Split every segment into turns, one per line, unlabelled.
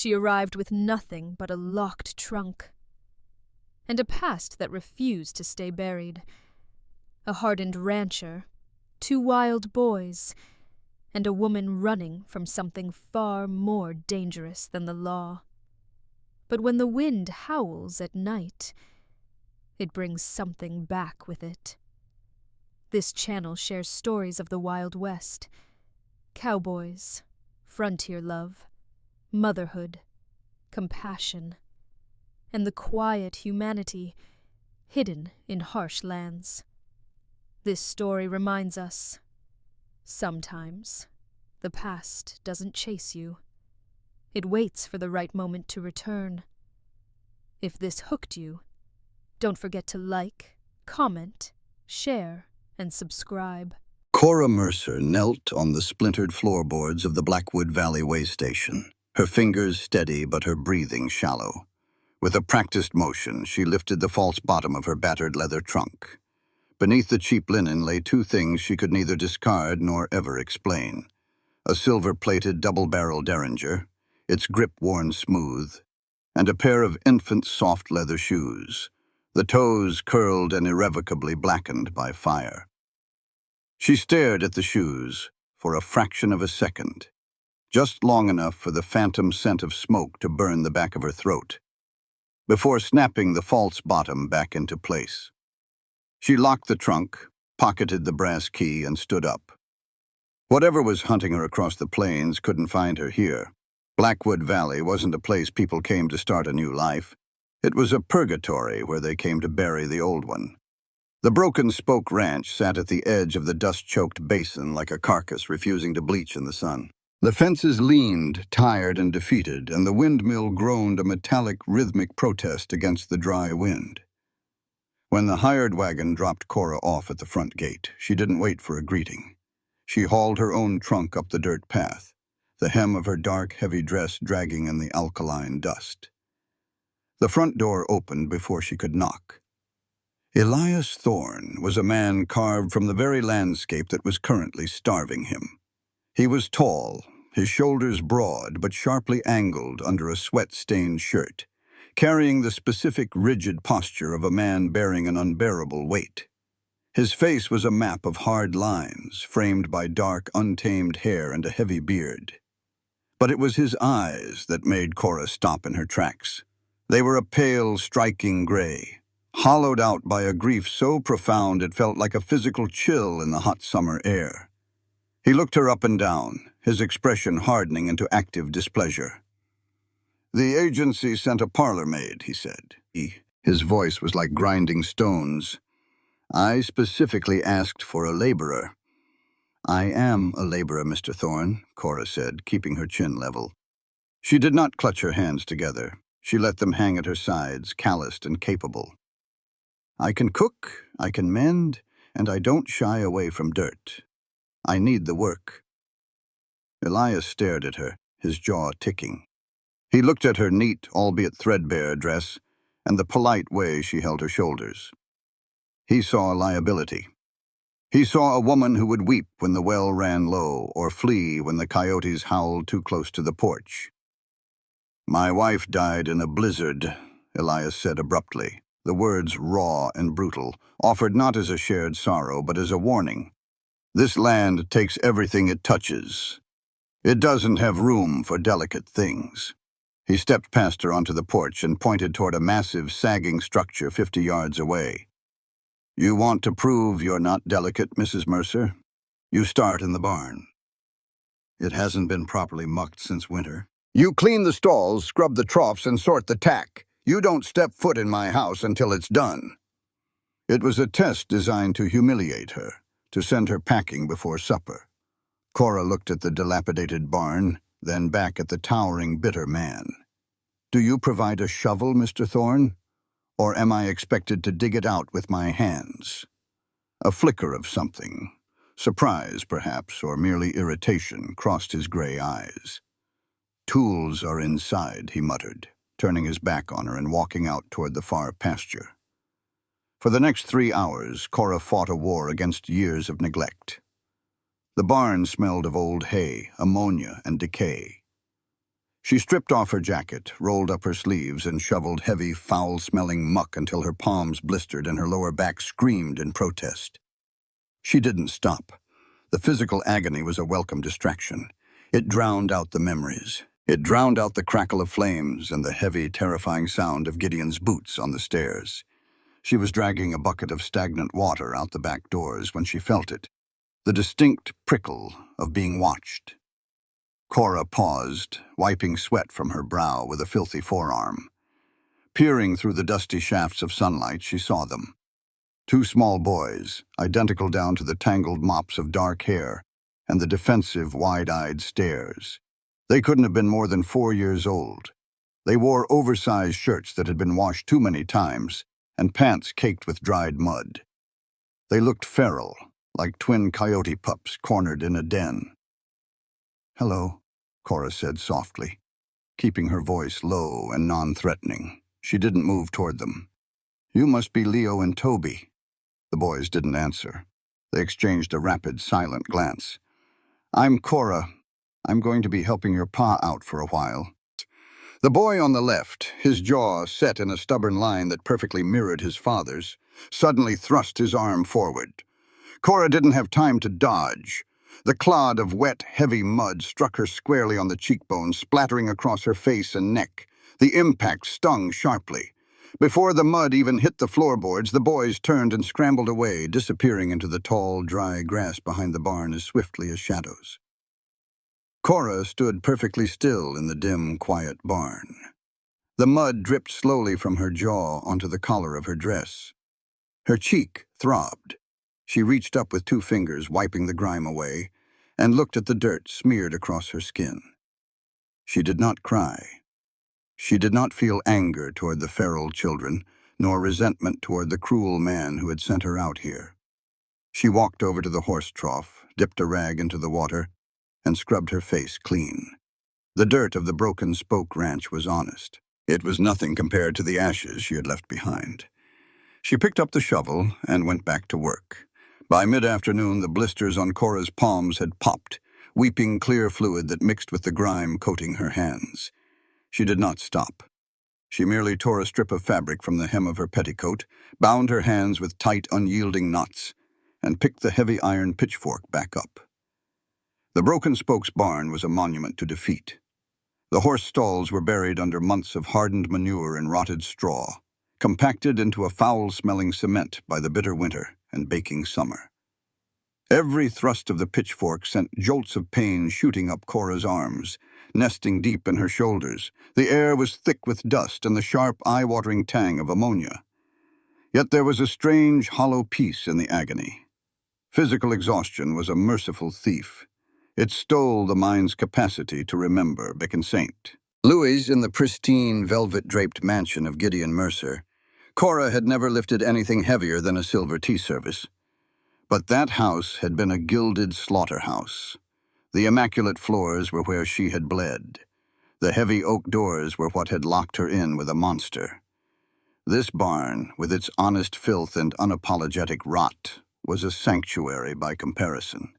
she arrived with nothing but a locked trunk, and a past that refused to stay buried. A hardened rancher, 2 wild boys, and a woman running from something far more dangerous than the law. But when the wind howls at night, it brings something back with it. This channel shares stories of the Wild West, cowboys, frontier love, motherhood, compassion, and the quiet humanity hidden in harsh lands. This story reminds us, sometimes the past doesn't chase you. It waits for the right moment to return. If this hooked you, don't forget to like, comment, share, and subscribe.
Cora Mercer knelt on the splintered floorboards of the Blackwood Valley way station, her fingers steady but her breathing shallow. With a practiced motion, she lifted the false bottom of her battered leather trunk. Beneath the cheap linen lay 2 things she could neither discard nor ever explain. A silver-plated double-barrel derringer, its grip worn smooth, and a pair of infant soft leather shoes, the toes curled and irrevocably blackened by fire. She stared at the shoes for a fraction of a second, just long enough for the phantom scent of smoke to burn the back of her throat, before snapping the false bottom back into place. She locked the trunk, pocketed the brass key, and stood up. Whatever was hunting her across the plains couldn't find her here. Blackwood Valley wasn't a place people came to start a new life. It was a purgatory where they came to bury the old one. The Broken Spoke Ranch sat at the edge of the dust-choked basin like a carcass refusing to bleach in the sun. The fences leaned, tired and defeated, and the windmill groaned a metallic, rhythmic protest against the dry wind. When the hired wagon dropped Cora off at the front gate, she didn't wait for a greeting. She hauled her own trunk up the dirt path, the hem of her dark, heavy dress dragging in the alkaline dust. The front door opened before she could knock. Elias Thorne was a man carved from the very landscape that was currently starving him. He was tall, his shoulders broad but sharply angled under a sweat-stained shirt, carrying the specific rigid posture of a man bearing an unbearable weight. His face was a map of hard lines, framed by dark, untamed hair and a heavy beard. But it was his eyes that made Cora stop in her tracks. They were a pale, striking gray, hollowed out by a grief so profound it felt like a physical chill in the hot summer air. He looked her up and down, his expression hardening into active displeasure. "The agency sent a parlor maid," he said. His voice was like grinding stones. "I specifically asked for a laborer." "I am a laborer, Mr. Thorne," Cora said, keeping her chin level. She did not clutch her hands together. She let them hang at her sides, calloused and capable. "I can cook, I can mend, and I don't shy away from dirt. I need the work." Elias stared at her, his jaw ticking. He looked at her neat, albeit threadbare, dress and the polite way she held her shoulders. He saw a liability. He saw a woman who would weep when the well ran low or flee when the coyotes howled too close to the porch. "My wife died in a blizzard," Elias said abruptly, the words raw and brutal, offered not as a shared sorrow but as a warning. "This land takes everything it touches. It doesn't have room for delicate things." He stepped past her onto the porch and pointed toward a massive, sagging structure 50 yards away. "You want to prove you're not delicate, Mrs. Mercer? You start in the barn. It hasn't been properly mucked since winter. You clean the stalls, scrub the troughs, and sort the tack. You don't step foot in my house until it's done." It was a test designed to humiliate her, to send her packing before supper. Cora looked at the dilapidated barn, then back at the towering, bitter man. "Do you provide a shovel, Mr. Thorne? Or am I expected to dig it out with my hands?" A flicker of something, surprise perhaps, or merely irritation, crossed his gray eyes. "Tools are inside," he muttered, turning his back on her and walking out toward the far pasture. For the next 3 hours, Cora fought a war against years of neglect. The barn smelled of old hay, ammonia, and decay. She stripped off her jacket, rolled up her sleeves, and shoveled heavy, foul-smelling muck until her palms blistered and her lower back screamed in protest. She didn't stop. The physical agony was a welcome distraction. It drowned out the memories. It drowned out the crackle of flames and the heavy, terrifying sound of Gideon's boots on the stairs. She was dragging a bucket of stagnant water out the back doors when she felt it, the distinct prickle of being watched. Cora paused, wiping sweat from her brow with a filthy forearm. Peering through the dusty shafts of sunlight, she saw them. Two small boys, identical down to the tangled mops of dark hair and the defensive, wide-eyed stares. They couldn't have been more than 4 years old. They wore oversized shirts that had been washed too many times and pants caked with dried mud. They looked feral, like twin coyote pups cornered in a den. "Hello," Cora said softly, keeping her voice low and non-threatening. She didn't move toward them. "You must be Leo and Toby." The boys didn't answer. They exchanged a rapid, silent glance. "I'm Cora. I'm going to be helping your pa out for a while." The boy on the left, his jaw set in a stubborn line that perfectly mirrored his father's, suddenly thrust his arm forward. Cora didn't have time to dodge. The clod of wet, heavy mud struck her squarely on the cheekbone, splattering across her face and neck. The impact stung sharply. Before the mud even hit the floorboards, the boys turned and scrambled away, disappearing into the tall, dry grass behind the barn as swiftly as shadows. Cora stood perfectly still in the dim, quiet barn. The mud dripped slowly from her jaw onto the collar of her dress. Her cheek throbbed. She reached up with 2 fingers, wiping the grime away, and looked at the dirt smeared across her skin. She did not cry. She did not feel anger toward the feral children, nor resentment toward the cruel man who had sent her out here. She walked over to the horse trough, dipped a rag into the water, and scrubbed her face clean. The dirt of the broken spoke ranch was honest. It was nothing compared to the ashes she had left behind. She picked up the shovel and went back to work. By mid-afternoon, the blisters on Cora's palms had popped, weeping clear fluid that mixed with the grime coating her hands. She did not stop. She merely tore a strip of fabric from the hem of her petticoat, bound her hands with tight, unyielding knots, and picked the heavy iron pitchfork back up. The Broken Spokes barn was a monument to defeat. The horse stalls were buried under months of hardened manure and rotted straw, compacted into a foul-smelling cement by the bitter winter and baking summer. Every thrust of the pitchfork sent jolts of pain shooting up Cora's arms, nesting deep in her shoulders. The air was thick with dust and the sharp, eye-watering tang of ammonia. Yet there was a strange, hollow peace in the agony. Physical exhaustion was a merciful thief. It stole the mind's capacity to remember Bick & Saint. Louis in the pristine, velvet-draped mansion of Gideon Mercer. Cora had never lifted anything heavier than a silver tea service. But that house had been a gilded slaughterhouse. The immaculate floors were where she had bled. The heavy oak doors were what had locked her in with a monster. This barn, with its honest filth and unapologetic rot, was a sanctuary by comparison.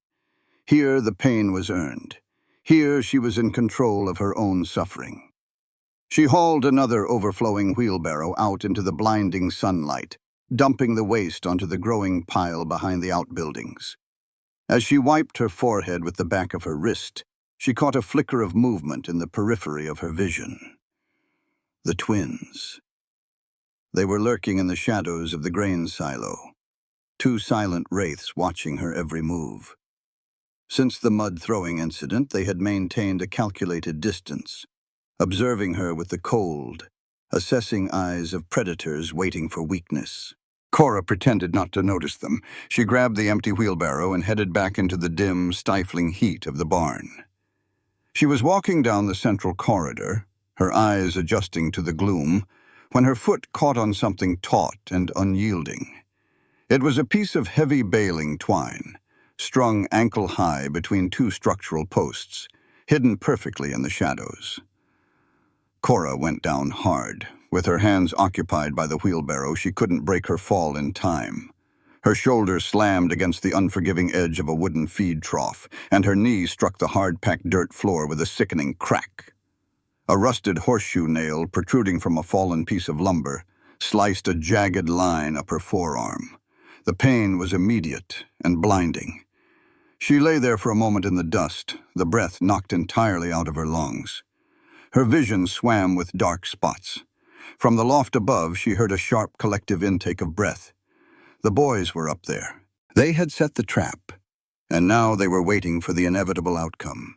Here the pain was earned. Here she was in control of her own suffering. She hauled another overflowing wheelbarrow out into the blinding sunlight, dumping the waste onto the growing pile behind the outbuildings. As she wiped her forehead with the back of her wrist, she caught a flicker of movement in the periphery of her vision. The twins. They were lurking in the shadows of the grain silo, 2 silent wraiths watching her every move. Since the mud-throwing incident, they had maintained a calculated distance, observing her with the cold, assessing eyes of predators waiting for weakness. Cora pretended not to notice them. She grabbed the empty wheelbarrow and headed back into the dim, stifling heat of the barn. She was walking down the central corridor, her eyes adjusting to the gloom, when her foot caught on something taut and unyielding. It was a piece of heavy baling twine, strung ankle-high between 2 structural posts, hidden perfectly in the shadows. Cora went down hard. With her hands occupied by the wheelbarrow, she couldn't break her fall in time. Her shoulder slammed against the unforgiving edge of a wooden feed trough, and her knee struck the hard-packed dirt floor with a sickening crack. A rusted horseshoe nail, protruding from a fallen piece of lumber, sliced a jagged line up her forearm. The pain was immediate and blinding. She lay there for a moment in the dust, the breath knocked entirely out of her lungs. Her vision swam with dark spots. From the loft above, she heard a sharp collective intake of breath. The boys were up there. They had set the trap, and now they were waiting for the inevitable outcome.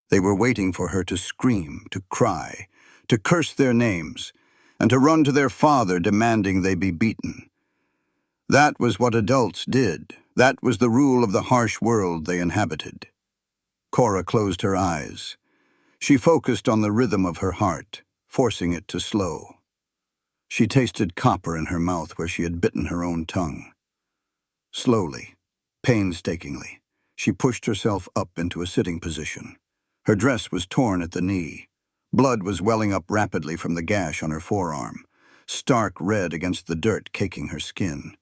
They were waiting for her to scream, to cry, to curse their names, and to run to their father demanding they be beaten. That was what adults did. That was the rule of the harsh world they inhabited. Cora closed her eyes. She focused on the rhythm of her heart, forcing it to slow. She tasted copper in her mouth where she had bitten her own tongue. Slowly, painstakingly, she pushed herself up into a sitting position. Her dress was torn at the knee. Blood was welling up rapidly from the gash on her forearm, stark red against the dirt caking her skin.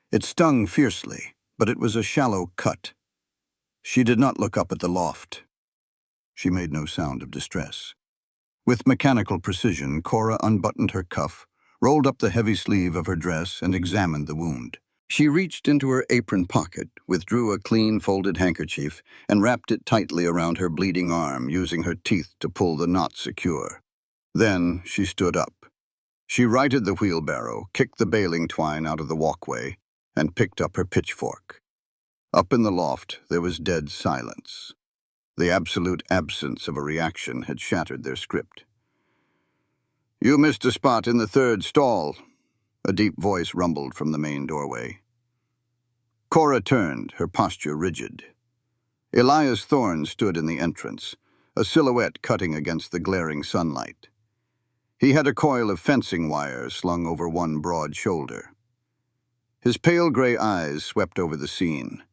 It stung fiercely, but it was a shallow cut. She did not look up at the loft. She made no sound of distress. With mechanical precision, Cora unbuttoned her cuff, rolled up the heavy sleeve of her dress, and examined the wound. She reached into her apron pocket, withdrew a clean folded handkerchief, and wrapped it tightly around her bleeding arm, using her teeth to pull the knot secure. Then she stood up. She righted the wheelbarrow, kicked the baling twine out of the walkway, and picked up her pitchfork. Up in the loft, there was dead silence. The absolute absence of a reaction had shattered their script. "You missed a spot in the third stall," a deep voice rumbled from the main doorway. Cora turned, her posture rigid. Elias Thorne stood in the entrance, a silhouette cutting against the glaring sunlight. He had a coil of fencing wire slung over one broad shoulder. His pale gray eyes swept over the scene.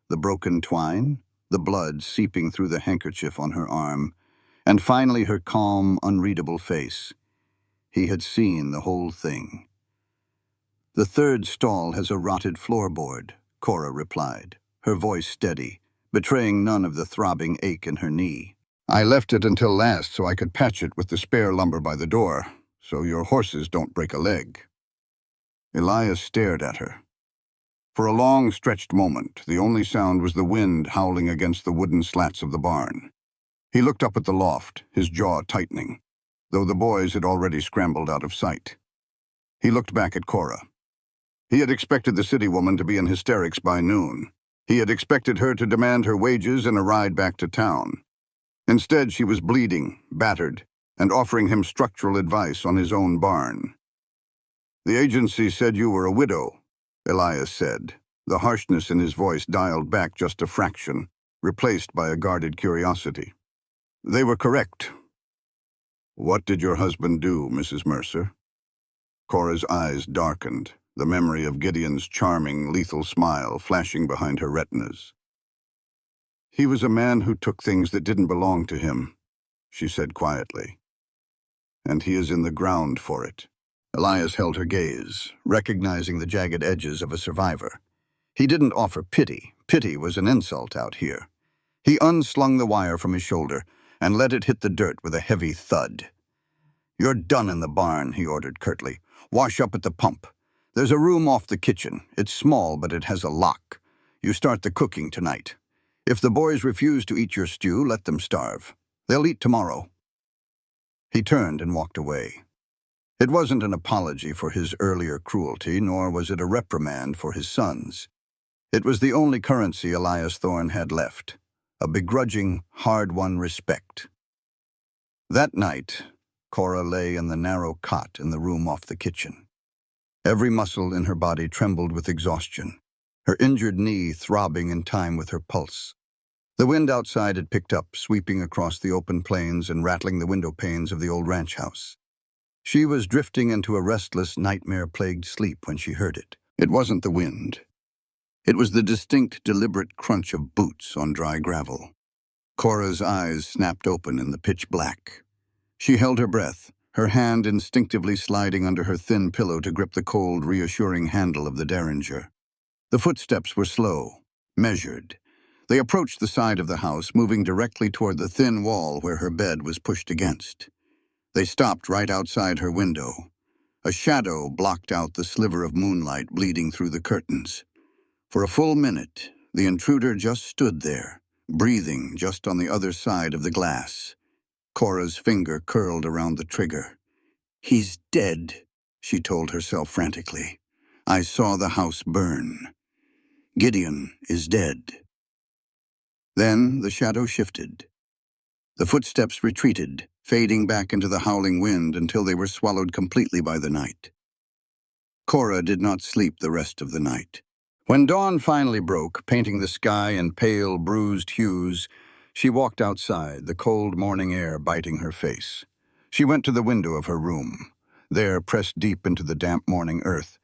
The broken twine, the blood seeping through the handkerchief on her arm, and finally her calm, unreadable face. He had seen the whole thing. "The third stall has a rotted floorboard," Cora replied, her voice steady, betraying none of the throbbing ache in her knee. "I left it until last so I could patch it with the spare lumber by the door, so your horses don't break a leg." Elias stared at her. For a long, stretched moment, the only sound was the wind howling against the wooden slats of the barn. He looked up at the loft, his jaw tightening, though the boys had already scrambled out of sight. He looked back at Cora. He had expected the city woman to be in hysterics by noon. He had expected her to demand her wages and a ride back to town. Instead, she was bleeding, battered, and offering him structural advice on his own barn. "The agency said you were a widow," Elias said, the harshness in his voice dialed back just a fraction, replaced by a guarded curiosity. "They were correct." "What did your husband do, Mrs. Mercer?" Cora's eyes darkened, the memory of Gideon's charming, lethal smile flashing behind her retinas. "He was a man who took things that didn't belong to him," she said quietly. "And he is in the ground for it." Elias held her gaze, recognizing the jagged edges of a survivor. He didn't offer pity. Pity was an insult out here. He unslung the wire from his shoulder and let it hit the dirt with a heavy thud. "You're done in the barn," he ordered curtly. "Wash up at the pump. There's a room off the kitchen. It's small, but it has a lock. You start the cooking tonight. If the boys refuse to eat your stew, let them starve. They'll eat tomorrow." He turned and walked away. It wasn't an apology for his earlier cruelty, nor was it a reprimand for his sons. It was the only currency Elias Thorne had left, a begrudging, hard-won respect. That night, Cora lay in the narrow cot in the room off the kitchen. Every muscle in her body trembled with exhaustion, her injured knee throbbing in time with her pulse. The wind outside had picked up, sweeping across the open plains and rattling the window panes of the old ranch house. She was drifting into a restless, nightmare-plagued sleep when she heard it. It wasn't the wind. It was the distinct, deliberate crunch of boots on dry gravel. Cora's eyes snapped open in the pitch black. She held her breath, her hand instinctively sliding under her thin pillow to grip the cold, reassuring handle of the derringer. The footsteps were slow, measured. They approached the side of the house, moving directly toward the thin wall where her bed was pushed against. They stopped right outside her window. A shadow blocked out the sliver of moonlight bleeding through the curtains. For a full minute, the intruder just stood there, breathing just on the other side of the glass. Cora's finger curled around the trigger. "He's dead," she told herself frantically. "I saw the house burn. Gideon is dead." Then the shadow shifted. The footsteps retreated, fading back into the howling wind until they were swallowed completely by the night. Cora did not sleep the rest of the night. When dawn finally broke, painting the sky in pale, bruised hues, she walked outside, the cold morning air biting her face. She went to the window of her room. There, pressed deep into the damp morning earth,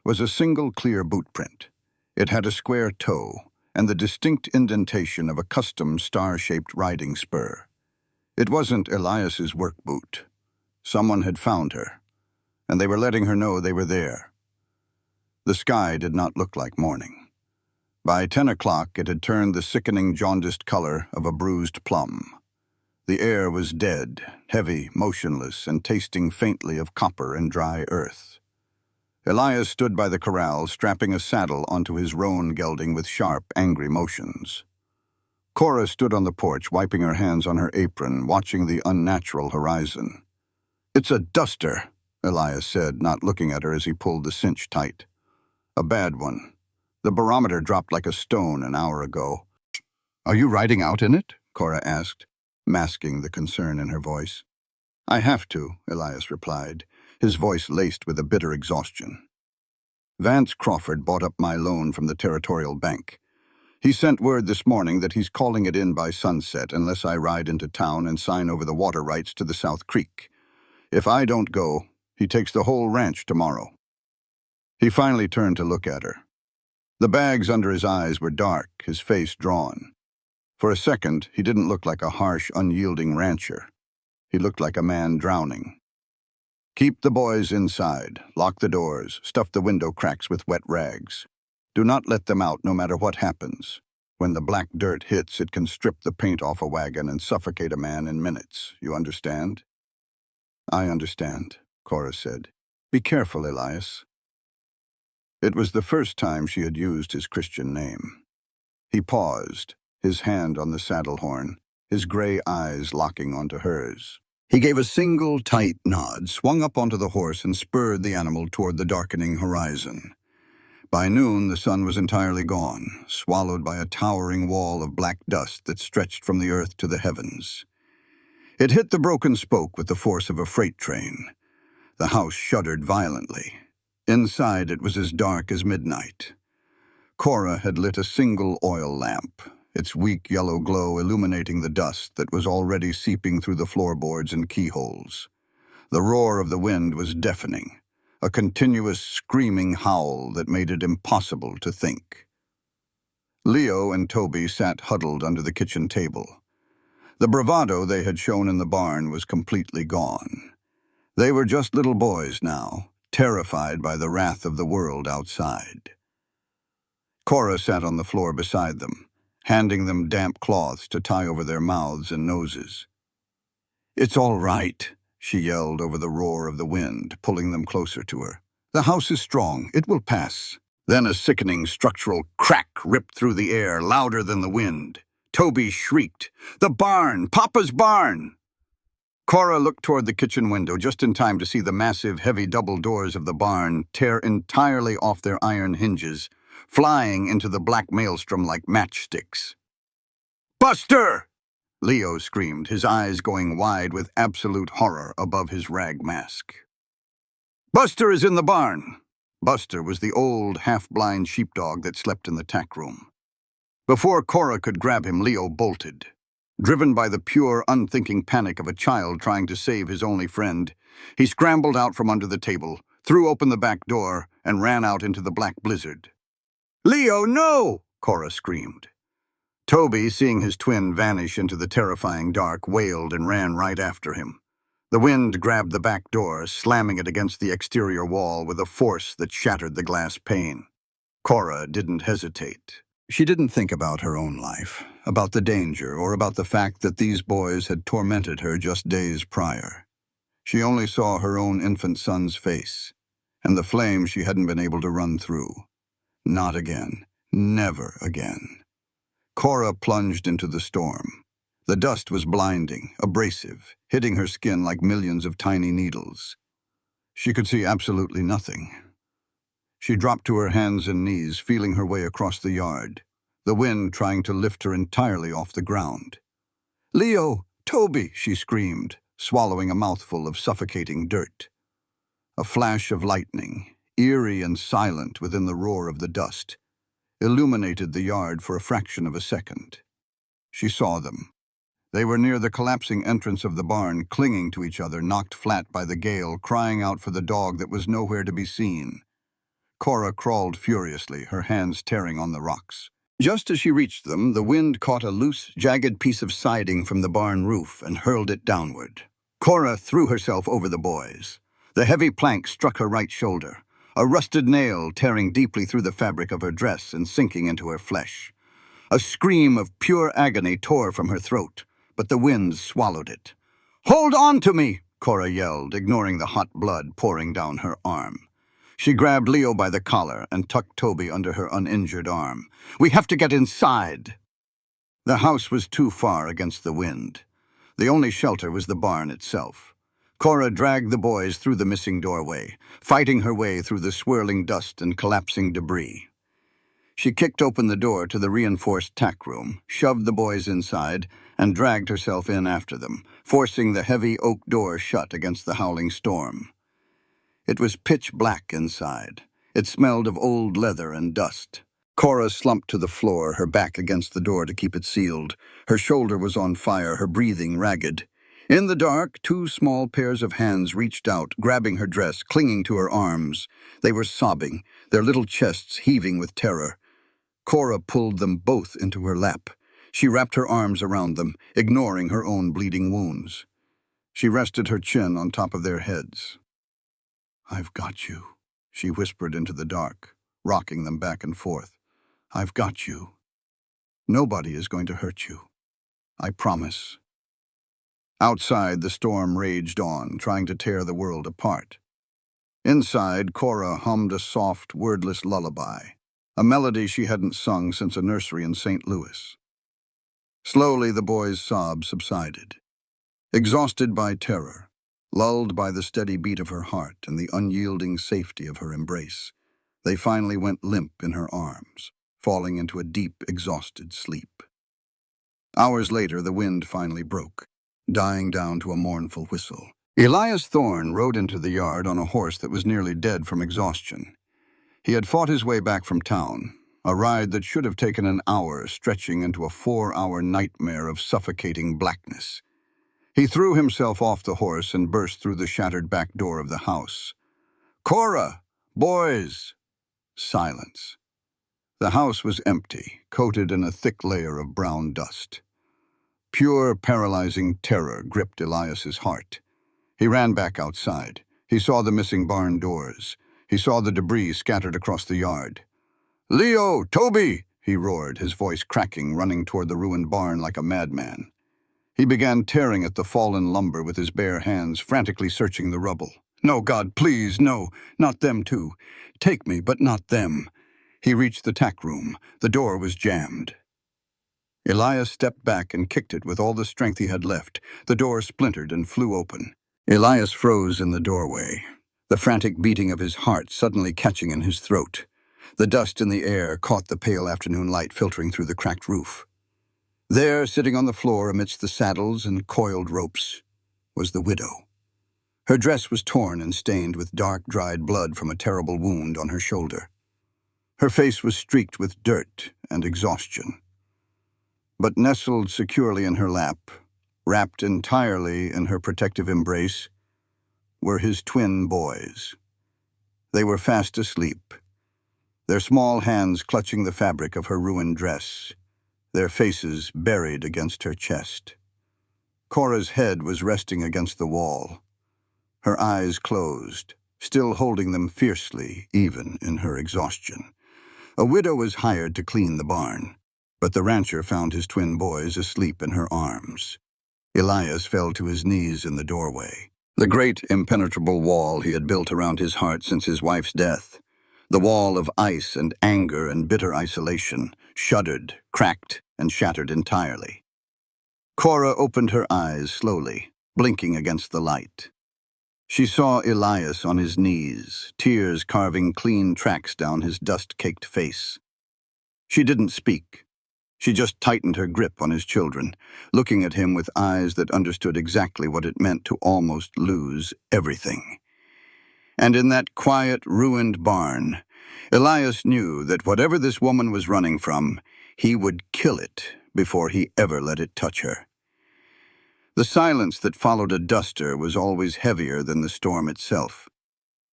was a single clear boot print. It had a square toe and the distinct indentation of a custom star-shaped riding spur. It wasn't Elias's work boot. Someone had found her, and they were letting her know they were there. The sky did not look like morning. By 10 o'clock, it had turned the sickening jaundiced color of a bruised plum. The air was dead, heavy, motionless, and tasting faintly of copper and dry earth. Elias stood by the corral, strapping a saddle onto his roan gelding with sharp, angry motions. Cora stood on the porch, wiping her hands on her apron, watching the unnatural horizon. "It's a duster," Elias said, not looking at her as he pulled the cinch tight. "A bad one. The barometer dropped like a stone an hour ago." "Are you riding out in it?" Cora asked, masking the concern in her voice. "I have to," Elias replied, his voice laced with a bitter exhaustion. "Vance Crawford bought up my loan from the Territorial Bank. He sent word this morning that he's calling it in by sunset unless I ride into town and sign over the water rights to the South Creek. If I don't go, he takes the whole ranch tomorrow." He finally turned to look at her. The bags under his eyes were dark, his face drawn. For a second, he didn't look like a harsh, unyielding rancher. He looked like a man drowning. "Keep the boys inside, lock the doors, stuff the window cracks with wet rags. Do not let them out no matter what happens. When the black dirt hits, it can strip the paint off a wagon and suffocate a man in minutes. You understand?" "I understand," Cora said. "Be careful, Elias." It was the first time she had used his Christian name. He paused, his hand on the saddle horn, his gray eyes locking onto hers. He gave a single, tight nod, swung up onto the horse, and spurred the animal toward the darkening horizon. By noon, the sun was entirely gone, swallowed by a towering wall of black dust that stretched from the earth to the heavens. It hit the broken spoke with the force of a freight train. The house shuddered violently. Inside, it was as dark as midnight. Cora had lit a single oil lamp, its weak yellow glow illuminating the dust that was already seeping through the floorboards and keyholes. The roar of the wind was deafening, a continuous screaming howl that made it impossible to think. Leo and Toby sat huddled under the kitchen table. The bravado they had shown in the barn was completely gone. They were just little boys now, terrified by the wrath of the world outside. Cora sat on the floor beside them, handing them damp cloths to tie over their mouths and noses. "It's all right," she yelled over the roar of the wind, pulling them closer to her. "The house is strong. It will pass." Then a sickening structural crack ripped through the air, louder than the wind. Toby shrieked, "The barn! Papa's barn!" Cora looked toward the kitchen window just in time to see the massive, heavy double doors of the barn tear entirely off their iron hinges, flying into the black maelstrom like matchsticks. "Buster!" Leo screamed, his eyes going wide with absolute horror above his rag mask. "Buster is in the barn!" Buster was the old, half-blind sheepdog that slept in the tack room. Before Cora could grab him, Leo bolted. Driven by the pure, unthinking panic of a child trying to save his only friend, he scrambled out from under the table, threw open the back door, and ran out into the black blizzard. "Leo, no!" Cora screamed. Toby, seeing his twin vanish into the terrifying dark, wailed and ran right after him. The wind grabbed the back door, slamming it against the exterior wall with a force that shattered the glass pane. Cora didn't hesitate. She didn't think about her own life, about the danger, or about the fact that these boys had tormented her just days prior. She only saw her own infant son's face, and the flame she hadn't been able to run through. Not again. Never again. Cora plunged into the storm. The dust was blinding, abrasive, hitting her skin like millions of tiny needles. She could see absolutely nothing. She dropped to her hands and knees, feeling her way across the yard, the wind trying to lift her entirely off the ground. "Leo! Toby!" she screamed, swallowing a mouthful of suffocating dirt. A flash of lightning, eerie and silent within the roar of the dust, illuminated the yard for a fraction of a second. She saw them. They were near the collapsing entrance of the barn, clinging to each other, knocked flat by the gale, crying out for the dog that was nowhere to be seen. Cora crawled furiously, her hands tearing on the rocks. Just as she reached them, the wind caught a loose, jagged piece of siding from the barn roof and hurled it downward. Cora threw herself over the boys. The heavy plank struck her right shoulder, a rusted nail tearing deeply through the fabric of her dress and sinking into her flesh. A scream of pure agony tore from her throat, but the wind swallowed it. "Hold on to me!" Cora yelled, ignoring the hot blood pouring down her arm. She grabbed Leo by the collar and tucked Toby under her uninjured arm. "We have to get inside!" The house was too far against the wind. The only shelter was the barn itself. Cora dragged the boys through the missing doorway, fighting her way through the swirling dust and collapsing debris. She kicked open the door to the reinforced tack room, shoved the boys inside, and dragged herself in after them, forcing the heavy oak door shut against the howling storm. It was pitch black inside. It smelled of old leather and dust. Cora slumped to the floor, her back against the door to keep it sealed. Her shoulder was on fire, her breathing ragged. In the dark, two small pairs of hands reached out, grabbing her dress, clinging to her arms. They were sobbing, their little chests heaving with terror. Cora pulled them both into her lap. She wrapped her arms around them, ignoring her own bleeding wounds. She rested her chin on top of their heads. "I've got you," she whispered into the dark, rocking them back and forth. "I've got you. Nobody is going to hurt you. I promise." Outside, the storm raged on, trying to tear the world apart. Inside, Cora hummed a soft, wordless lullaby, a melody she hadn't sung since a nursery in St. Louis. Slowly, the boys' sobs subsided. Exhausted by terror, lulled by the steady beat of her heart and the unyielding safety of her embrace, they finally went limp in her arms, falling into a deep, exhausted sleep. Hours later, the wind finally broke, dying down to a mournful whistle. Elias Thorne rode into the yard on a horse that was nearly dead from exhaustion. He had fought his way back from town, a ride that should have taken an hour, stretching into a 4-hour nightmare of suffocating blackness. He threw himself off the horse and burst through the shattered back door of the house. "Cora! Boys!" Silence. The house was empty, coated in a thick layer of brown dust. Pure, paralyzing terror gripped Elias's heart. He ran back outside. He saw the missing barn doors. He saw the debris scattered across the yard. "Leo! Toby!" he roared, his voice cracking, running toward the ruined barn like a madman. He began tearing at the fallen lumber with his bare hands, frantically searching the rubble. "No, God, please, no, not them too. Take me, but not them." He reached the tack room. The door was jammed. Elias stepped back and kicked it with all the strength he had left. The door splintered and flew open. Elias froze in the doorway, the frantic beating of his heart suddenly catching in his throat. The dust in the air caught the pale afternoon light filtering through the cracked roof. There, sitting on the floor amidst the saddles and coiled ropes, was the widow. Her dress was torn and stained with dark, dried blood from a terrible wound on her shoulder. Her face was streaked with dirt and exhaustion. But nestled securely in her lap, wrapped entirely in her protective embrace, were his twin boys. They were fast asleep, their small hands clutching the fabric of her ruined dress, their faces buried against her chest. Cora's head was resting against the wall, her eyes closed, still holding them fiercely, even in her exhaustion. A widow was hired to clean the barn, but the rancher found his twin boys asleep in her arms. Elias fell to his knees in the doorway. The great, impenetrable wall he had built around his heart since his wife's death, the wall of ice and anger and bitter isolation, shuddered, cracked, and shattered entirely. Cora opened her eyes slowly, blinking against the light. She saw Elias on his knees, tears carving clean tracks down his dust-caked face. She didn't speak. She just tightened her grip on his children, looking at him with eyes that understood exactly what it meant to almost lose everything. And in that quiet, ruined barn, Elias knew that whatever this woman was running from, he would kill it before he ever let it touch her. The silence that followed a duster was always heavier than the storm itself.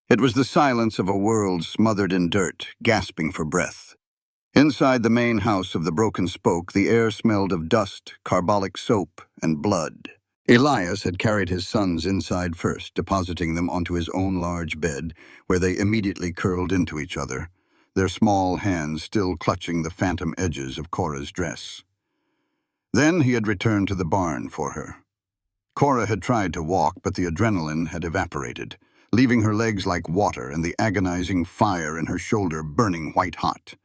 It was the silence of a world smothered in dirt, gasping for breath. Inside the main house of the Broken Spoke, the air smelled of dust, carbolic soap, and blood. Elias had carried his sons inside first, depositing them onto his own large bed, where they immediately curled into each other, their small hands still clutching the phantom edges of Cora's dress. Then he had returned to the barn for her. Cora had tried to walk, but the adrenaline had evaporated, leaving her legs like water and the agonizing fire in her shoulder burning white-hot.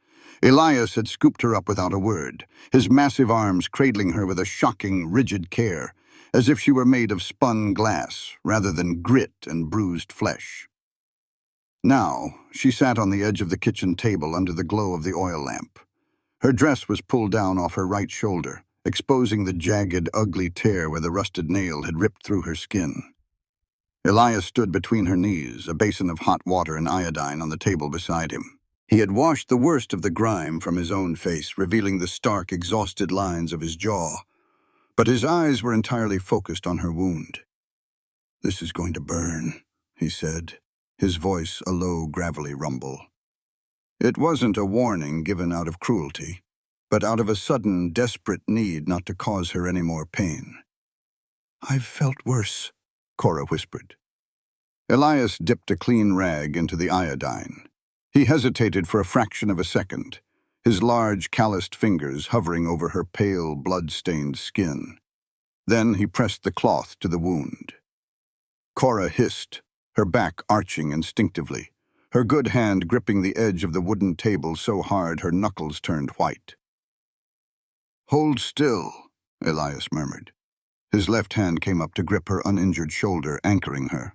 Elias had scooped her up without a word, his massive arms cradling her with a shocking, rigid care, as if she were made of spun glass rather than grit and bruised flesh. Now, she sat on the edge of the kitchen table under the glow of the oil lamp. Her dress was pulled down off her right shoulder, exposing the jagged, ugly tear where the rusted nail had ripped through her skin. Elias stood between her knees, a basin of hot water and iodine on the table beside him. He had washed the worst of the grime from his own face, revealing the stark, exhausted lines of his jaw. But his eyes were entirely focused on her wound. "This is going to burn," he said, his voice a low, gravelly rumble. It wasn't a warning given out of cruelty, but out of a sudden, desperate need not to cause her any more pain. "I've felt worse," Cora whispered. Elias dipped a clean rag into the iodine. He hesitated for a fraction of a second, his large, calloused fingers hovering over her pale, blood-stained skin. Then he pressed the cloth to the wound. Cora hissed, her back arching instinctively, her good hand gripping the edge of the wooden table so hard her knuckles turned white. "Hold still," Elias murmured. His left hand came up to grip her uninjured shoulder, anchoring her.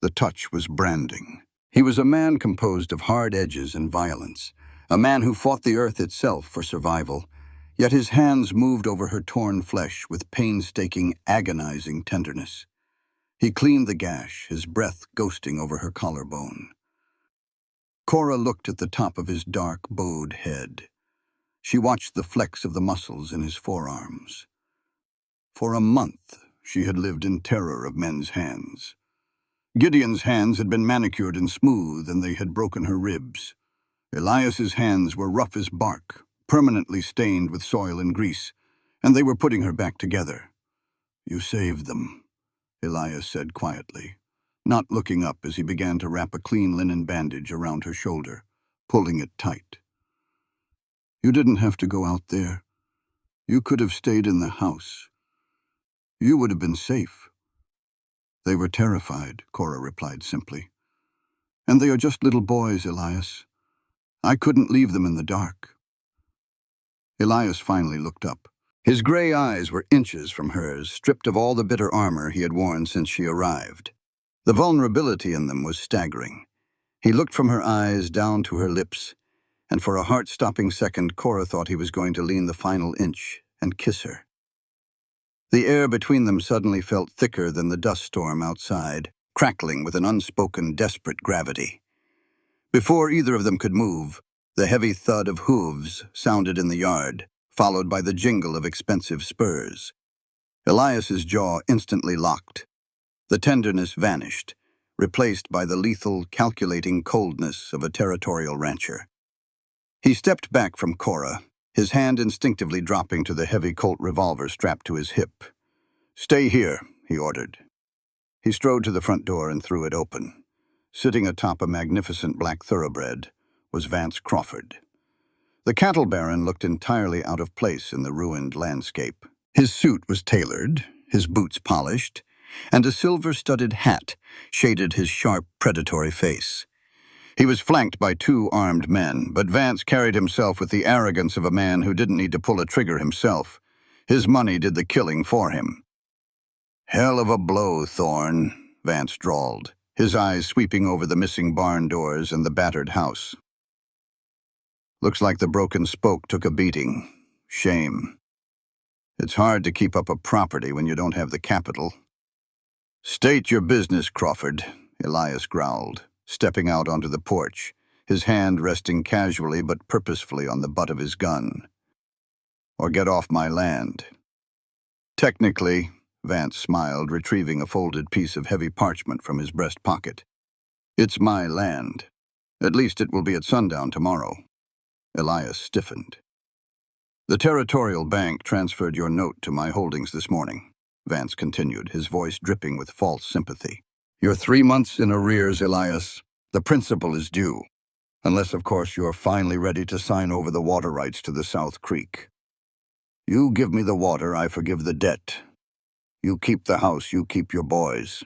The touch was branding. He was a man composed of hard edges and violence, a man who fought the earth itself for survival, yet his hands moved over her torn flesh with painstaking, agonizing tenderness. He cleaned the gash, his breath ghosting over her collarbone. Cora looked at the top of his dark, bowed head. She watched the flecks of the muscles in his forearms. For a month, she had lived in terror of men's hands. Gideon's hands had been manicured and smooth, and they had broken her ribs. Elias's hands were rough as bark, permanently stained with soil and grease, and they were putting her back together. "You saved them," Elias said quietly, not looking up as he began to wrap a clean linen bandage around her shoulder, pulling it tight. "You didn't have to go out there. You could have stayed in the house. You would have been safe." "They were terrified," Cora replied simply. "And they are just little boys, Elias. I couldn't leave them in the dark." Elias finally looked up. His gray eyes were inches from hers, stripped of all the bitter armor he had worn since she arrived. The vulnerability in them was staggering. He looked from her eyes down to her lips, and for a heart-stopping second, Cora thought he was going to lean the final inch and kiss her. The air between them suddenly felt thicker than the dust storm outside, crackling with an unspoken, desperate gravity. Before either of them could move, the heavy thud of hooves sounded in the yard, followed by the jingle of expensive spurs. Elias's jaw instantly locked. The tenderness vanished, replaced by the lethal, calculating coldness of a territorial rancher. He stepped back from Cora, his hand instinctively dropping to the heavy Colt revolver strapped to his hip. "Stay here," he ordered. He strode to the front door and threw it open. Sitting atop a magnificent black thoroughbred was Vance Crawford. The cattle baron looked entirely out of place in the ruined landscape. His suit was tailored, his boots polished, and a silver-studded hat shaded his sharp, predatory face. He was flanked by two armed men, but Vance carried himself with the arrogance of a man who didn't need to pull a trigger himself. His money did the killing for him. "Hell of a blow, Thorne," Vance drawled, his eyes sweeping over the missing barn doors and the battered house. "Looks like the broken spoke took a beating. Shame. It's hard to keep up a property when you don't have the capital." "State your business, Crawford," Elias growled, stepping out onto the porch, his hand resting casually but purposefully on the butt of his gun. "Or get off my land." "Technically," Vance smiled, retrieving a folded piece of heavy parchment from his breast pocket, "it's my land. At least it will be at sundown tomorrow." Elias stiffened. "The Territorial Bank transferred your note to my holdings this morning," Vance continued, his voice dripping with false sympathy. "You're 3 months in arrears, Elias. The principal is due. Unless, of course, you're finally ready to sign over the water rights to the South Creek. You give me the water, I forgive the debt. You keep the house, you keep your boys.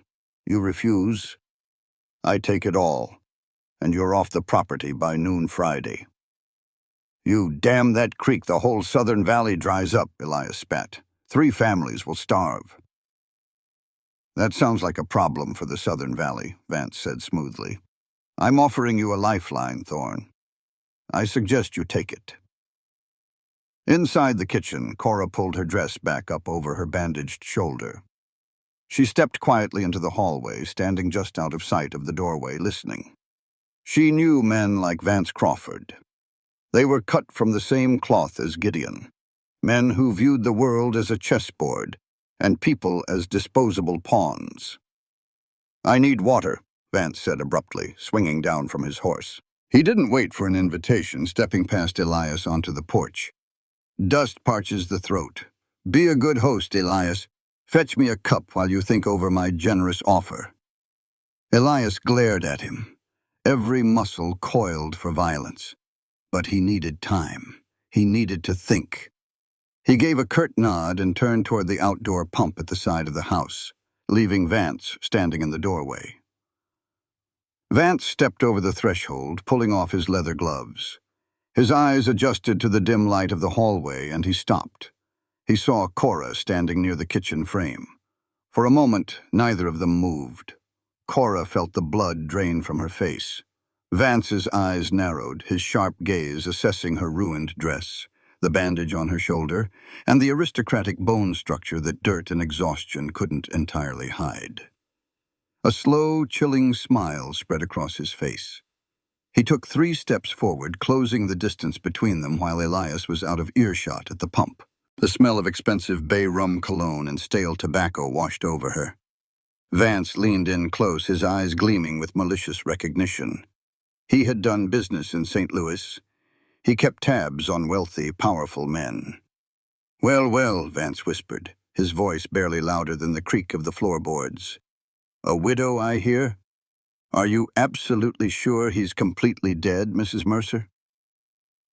You refuse, I take it all, and you're off the property by noon Friday." "You damn that creek, the whole Southern Valley dries up," Elias spat. 3 families will starve." "That sounds like a problem for the Southern Valley," Vance said smoothly. "I'm offering you a lifeline, Thorne. I suggest you take it." Inside the kitchen, Cora pulled her dress back up over her bandaged shoulder. She stepped quietly into the hallway, standing just out of sight of the doorway, listening. She knew men like Vance Crawford. They were cut from the same cloth as Gideon, men who viewed the world as a chessboard and people as disposable pawns. "I need water," Vance said abruptly, swinging down from his horse. He didn't wait for an invitation, stepping past Elias onto the porch. "Dust parches the throat. Be a good host, Elias. Fetch me a cup while you think over my generous offer." Elias glared at him, every muscle coiled for violence. But he needed time. He needed to think. He gave a curt nod and turned toward the outdoor pump at the side of the house, leaving Vance standing in the doorway. Vance stepped over the threshold, pulling off his leather gloves. His eyes adjusted to the dim light of the hallway, and he stopped. He saw Cora standing near the kitchen frame. For a moment, neither of them moved. Cora felt the blood drain from her face. Vance's eyes narrowed, his sharp gaze assessing her ruined dress, the bandage on her shoulder, and the aristocratic bone structure that dirt and exhaustion couldn't entirely hide. A slow, chilling smile spread across his face. He took 3 steps forward, closing the distance between them while Elias was out of earshot at the pump. The smell of expensive bay rum cologne and stale tobacco washed over her. Vance leaned in close, his eyes gleaming with malicious recognition. He had done business in St. Louis. He kept tabs on wealthy, powerful men. "Well, well," Vance whispered, his voice barely louder than the creak of the floorboards. "A widow, I hear? Are you absolutely sure he's completely dead, Mrs. Mercer?"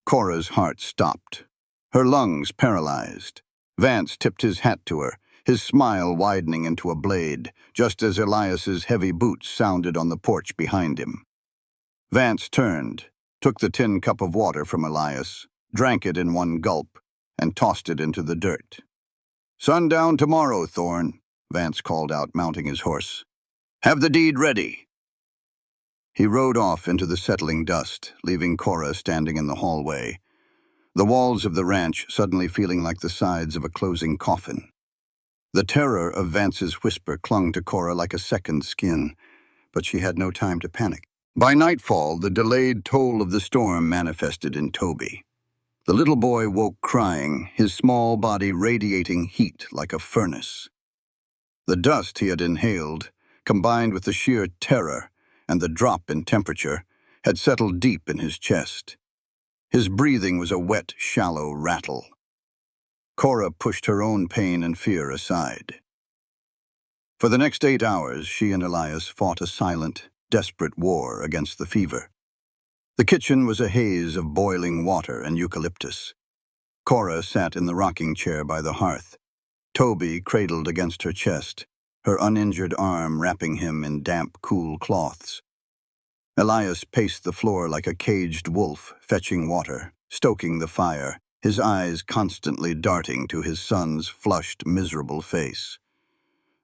Cora's heart stopped, her lungs paralyzed. Vance tipped his hat to her, his smile widening into a blade, just as Elias's heavy boots sounded on the porch behind him. Vance turned, took the tin cup of water from Elias, drank it in one gulp, and tossed it into the dirt. "Sundown tomorrow, Thorne," Vance called out, mounting his horse. "Have the deed ready." He rode off into the settling dust, leaving Cora standing in the hallway, the walls of the ranch suddenly feeling like the sides of a closing coffin. The terror of Vance's whisper clung to Cora like a second skin, but she had no time to panic. By nightfall, the delayed toll of the storm manifested in Toby. The little boy woke crying, his small body radiating heat like a furnace. The dust he had inhaled, combined with the sheer terror and the drop in temperature, had settled deep in his chest. His breathing was a wet, shallow rattle. Cora pushed her own pain and fear aside. For the next 8 hours, she and Elias fought a silent, desperate war against the fever. The kitchen was a haze of boiling water and eucalyptus. Cora sat in the rocking chair by the hearth, Toby cradled against her chest, her uninjured arm wrapping him in damp, cool cloths. Elias paced the floor like a caged wolf, fetching water, stoking the fire, his eyes constantly darting to his son's flushed, miserable face.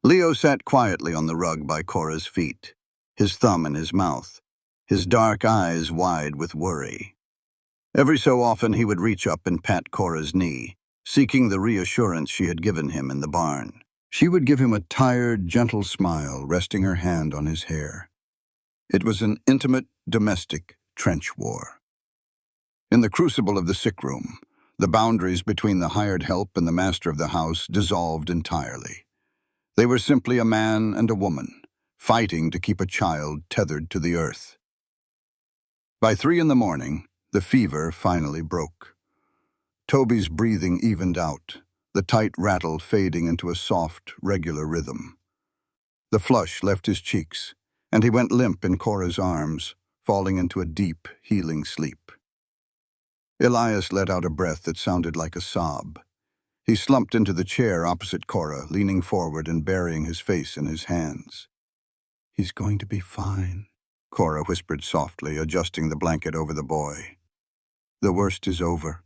Leo sat quietly on the rug by Cora's feet, his thumb in his mouth, his dark eyes wide with worry. Every so often he would reach up and pat Cora's knee, seeking the reassurance she had given him in the barn. She would give him a tired, gentle smile, resting her hand on his hair. It was an intimate, domestic trench war. In the crucible of the sick room, the boundaries between the hired help and the master of the house dissolved entirely. They were simply a man and a woman, fighting to keep a child tethered to the earth. By 3 a.m, the fever finally broke. Toby's breathing evened out, the tight rattle fading into a soft, regular rhythm. The flush left his cheeks, and he went limp in Cora's arms, falling into a deep, healing sleep. Elias let out a breath that sounded like a sob. He slumped into the chair opposite Cora, leaning forward and burying his face in his hands. "He's going to be fine," Cora whispered softly, adjusting the blanket over the boy. "The worst is over."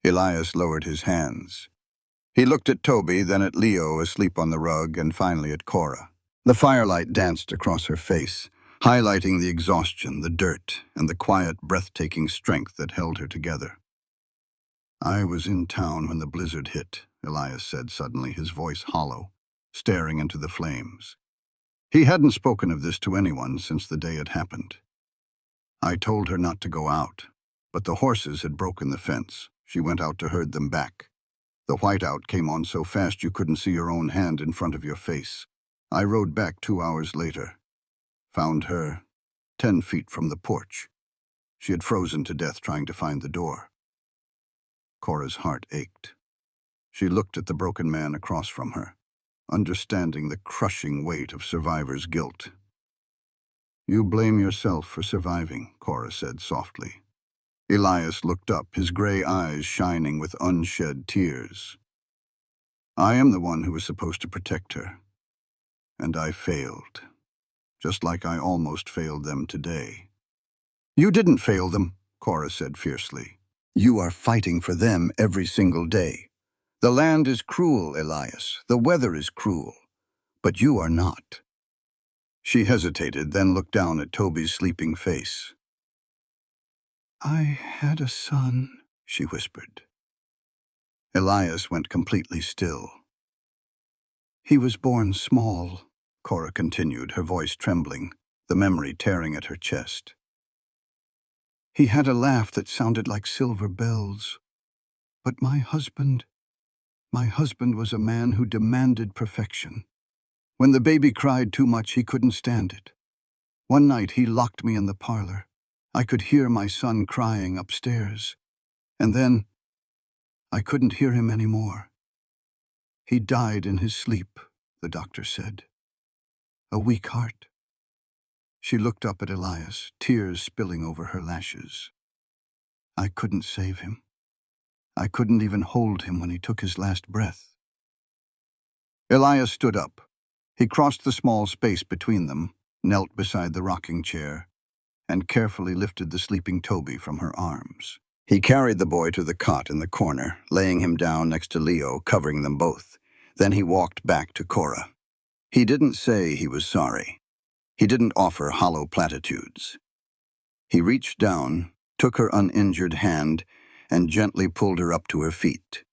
Elias lowered his hands. He looked at Toby, then at Leo asleep on the rug, and finally at Cora. The firelight danced across her face, highlighting the exhaustion, the dirt, and the quiet, breathtaking strength that held her together. "I was in town when the blizzard hit," Elias said suddenly, his voice hollow, staring into the flames. He hadn't spoken of this to anyone since the day it happened. "I told her not to go out, but the horses had broken the fence. She went out to herd them back. The whiteout came on so fast you couldn't see your own hand in front of your face. I rode back 2 hours later. Found her 10 feet from the porch. She had frozen to death trying to find the door." Cora's heart ached. She looked at the broken man across from her, understanding the crushing weight of survivor's guilt. "You blame yourself for surviving," Cora said softly. Elias looked up, his gray eyes shining with unshed tears. "I am the one who was supposed to protect her, and I failed, just like I almost failed them today." "You didn't fail them," Cora said fiercely. "You are fighting for them every single day. The land is cruel, Elias. The weather is cruel. But you are not." She hesitated, then looked down at Toby's sleeping face. "I had a son," she whispered. Elias went completely still. "He was born small," Cora continued, her voice trembling, the memory tearing at her chest. "He had a laugh that sounded like silver bells. But my husband was a man who demanded perfection. When the baby cried too much, he couldn't stand it. One night he locked me in the parlor. I could hear my son crying upstairs. And then I couldn't hear him anymore. He died in his sleep, the doctor said. A weak heart." She looked up at Elias, tears spilling over her lashes. "I couldn't save him. I couldn't even hold him when he took his last breath." Elias stood up. He crossed the small space between them, knelt beside the rocking chair, and carefully lifted the sleeping Toby from her arms. He carried the boy to the cot in the corner, laying him down next to Leo, covering them both. Then he walked back to Cora. He didn't say he was sorry. He didn't offer hollow platitudes. He reached down, took her uninjured hand, and gently pulled her up to her feet.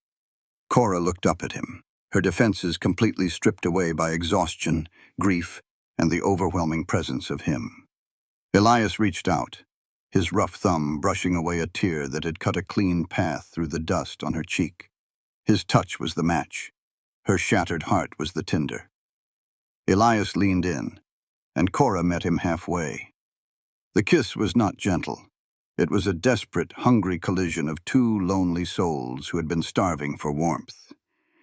Cora looked up at him, her defenses completely stripped away by exhaustion, grief, and the overwhelming presence of him. Elias reached out, his rough thumb brushing away a tear that had cut a clean path through the dust on her cheek. His touch was the match. Her shattered heart was the tinder. Elias leaned in, and Cora met him halfway. The kiss was not gentle. It was a desperate, hungry collision of 2 lonely souls who had been starving for warmth.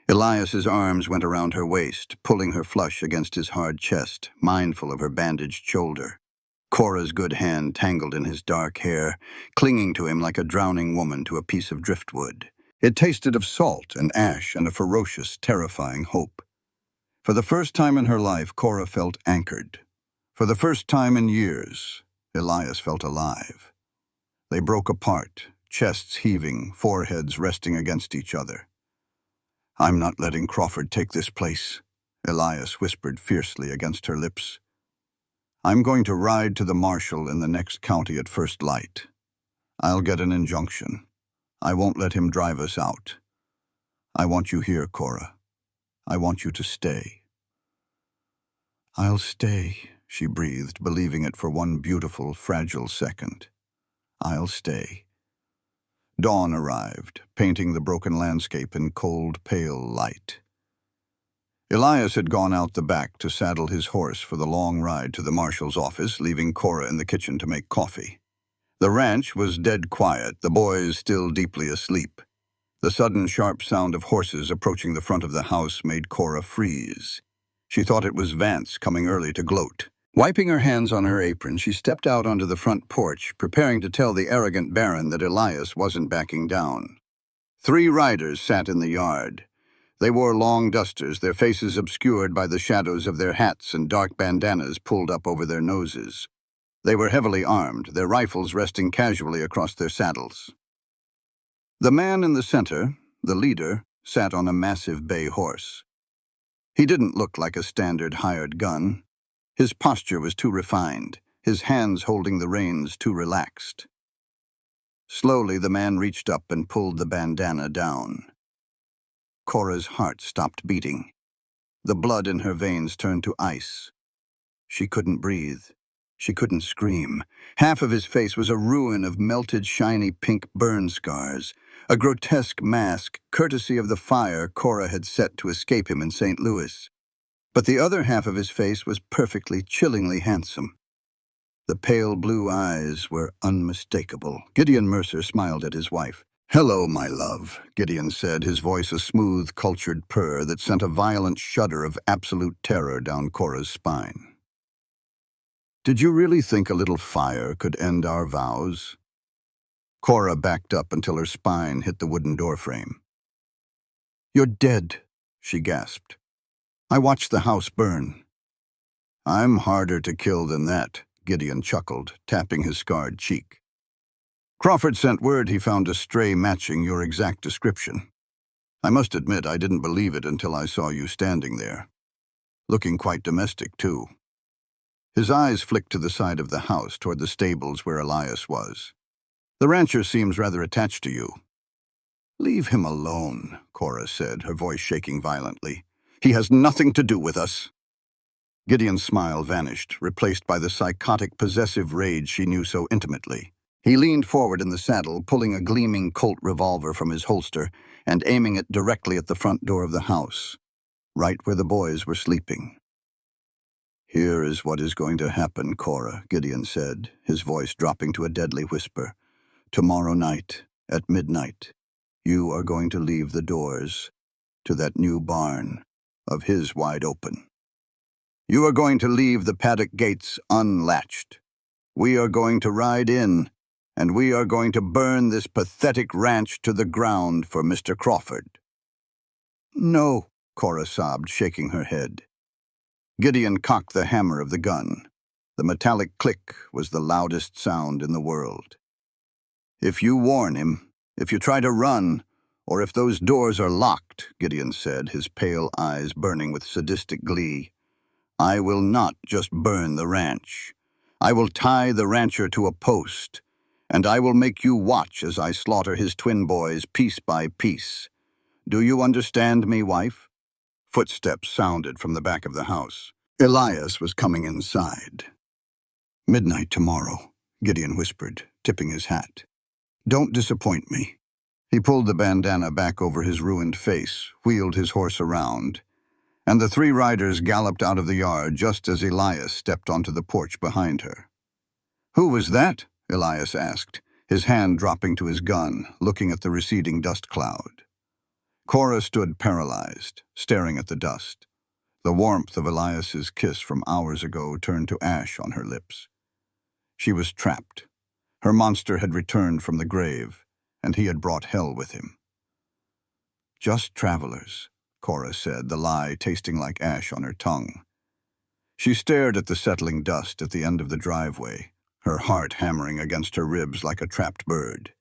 Elias's arms went around her waist, pulling her flush against his hard chest, mindful of her bandaged shoulder. Cora's good hand tangled in his dark hair, clinging to him like a drowning woman to a piece of driftwood. It tasted of salt and ash and a ferocious, terrifying hope. For the first time in her life, Cora felt anchored. For the first time in years, Elias felt alive. They broke apart, chests heaving, foreheads resting against each other. "I'm not letting Crawford take this place," Elias whispered fiercely against her lips. "I'm going to ride to the marshal in the next county at first light. I'll get an injunction. I won't let him drive us out. I want you here, Cora. I want you to stay." "I'll stay," she breathed, believing it for one beautiful, fragile second. "I'll stay." Dawn arrived, painting the broken landscape in cold, pale light. Elias had gone out the back to saddle his horse for the long ride to the marshal's office, leaving Cora in the kitchen to make coffee. The ranch was dead quiet, the boys still deeply asleep. The sudden sharp sound of horses approaching the front of the house made Cora freeze. She thought it was Vance coming early to gloat. Wiping her hands on her apron, she stepped out onto the front porch, preparing to tell the arrogant Baron that Elias wasn't backing down. 3 riders sat in the yard. They wore long dusters, their faces obscured by the shadows of their hats and dark bandanas pulled up over their noses. They were heavily armed, their rifles resting casually across their saddles. The man in the center, the leader, sat on a massive bay horse. He didn't look like a standard hired gun. His posture was too refined, his hands holding the reins too relaxed. Slowly, the man reached up and pulled the bandana down. Cora's heart stopped beating. The blood in her veins turned to ice. She couldn't breathe. She couldn't scream. Half of his face was a ruin of melted, shiny pink burn scars, a grotesque mask, courtesy of the fire Cora had set to escape him in St. Louis. But the other half of his face was perfectly, chillingly handsome. The pale blue eyes were unmistakable. Gideon Mercer smiled at his wife. "Hello, my love," Gideon said, his voice a smooth, cultured purr that sent a violent shudder of absolute terror down Cora's spine. "Did you really think a little fire could end our vows?" Cora backed up until her spine hit the wooden doorframe. "You're dead," she gasped. "I watched the house burn." "I'm harder to kill than that," Gideon chuckled, tapping his scarred cheek. "Crawford sent word he found a stray matching your exact description. I must admit I didn't believe it until I saw you standing there. Looking quite domestic, too." His eyes flicked to the side of the house toward the stables where Elias was. "The rancher seems rather attached to you." "Leave him alone," Cora said, her voice shaking violently. "He has nothing to do with us." Gideon's smile vanished, replaced by the psychotic, possessive rage she knew so intimately. He leaned forward in the saddle, pulling a gleaming Colt revolver from his holster and aiming it directly at the front door of the house, right where the boys were sleeping. "Here is what is going to happen, Cora," Gideon said, his voice dropping to a deadly whisper. "Tomorrow night, at midnight, you are going to leave the doors to that new barn of his wide open. You are going to leave the paddock gates unlatched. We are going to ride in, and we are going to burn this pathetic ranch to the ground for Mr. Crawford." "No," Cora sobbed, shaking her head. Gideon cocked the hammer of the gun. The metallic click was the loudest sound in the world. "If you warn him, if you try to run, or if those doors are locked," Gideon said, his pale eyes burning with sadistic glee, "I will not just burn the ranch. I will tie the rancher to a post, and I will make you watch as I slaughter his twin boys piece by piece. Do you understand me, wife?" Footsteps sounded from the back of the house. Elias was coming inside. "Midnight tomorrow," Gideon whispered, tipping his hat. "Don't disappoint me." He pulled the bandana back over his ruined face, wheeled his horse around, and the 3 riders galloped out of the yard just as Elias stepped onto the porch behind her. "Who was that?" Elias asked, his hand dropping to his gun, looking at the receding dust cloud. Cora stood paralyzed, staring at the dust. The warmth of Elias's kiss from hours ago turned to ash on her lips. She was trapped. Her monster had returned from the grave, and he had brought hell with him. "Just travelers," Cora said, the lie tasting like ash on her tongue. She stared at the settling dust at the end of the driveway, her heart hammering against her ribs like a trapped bird.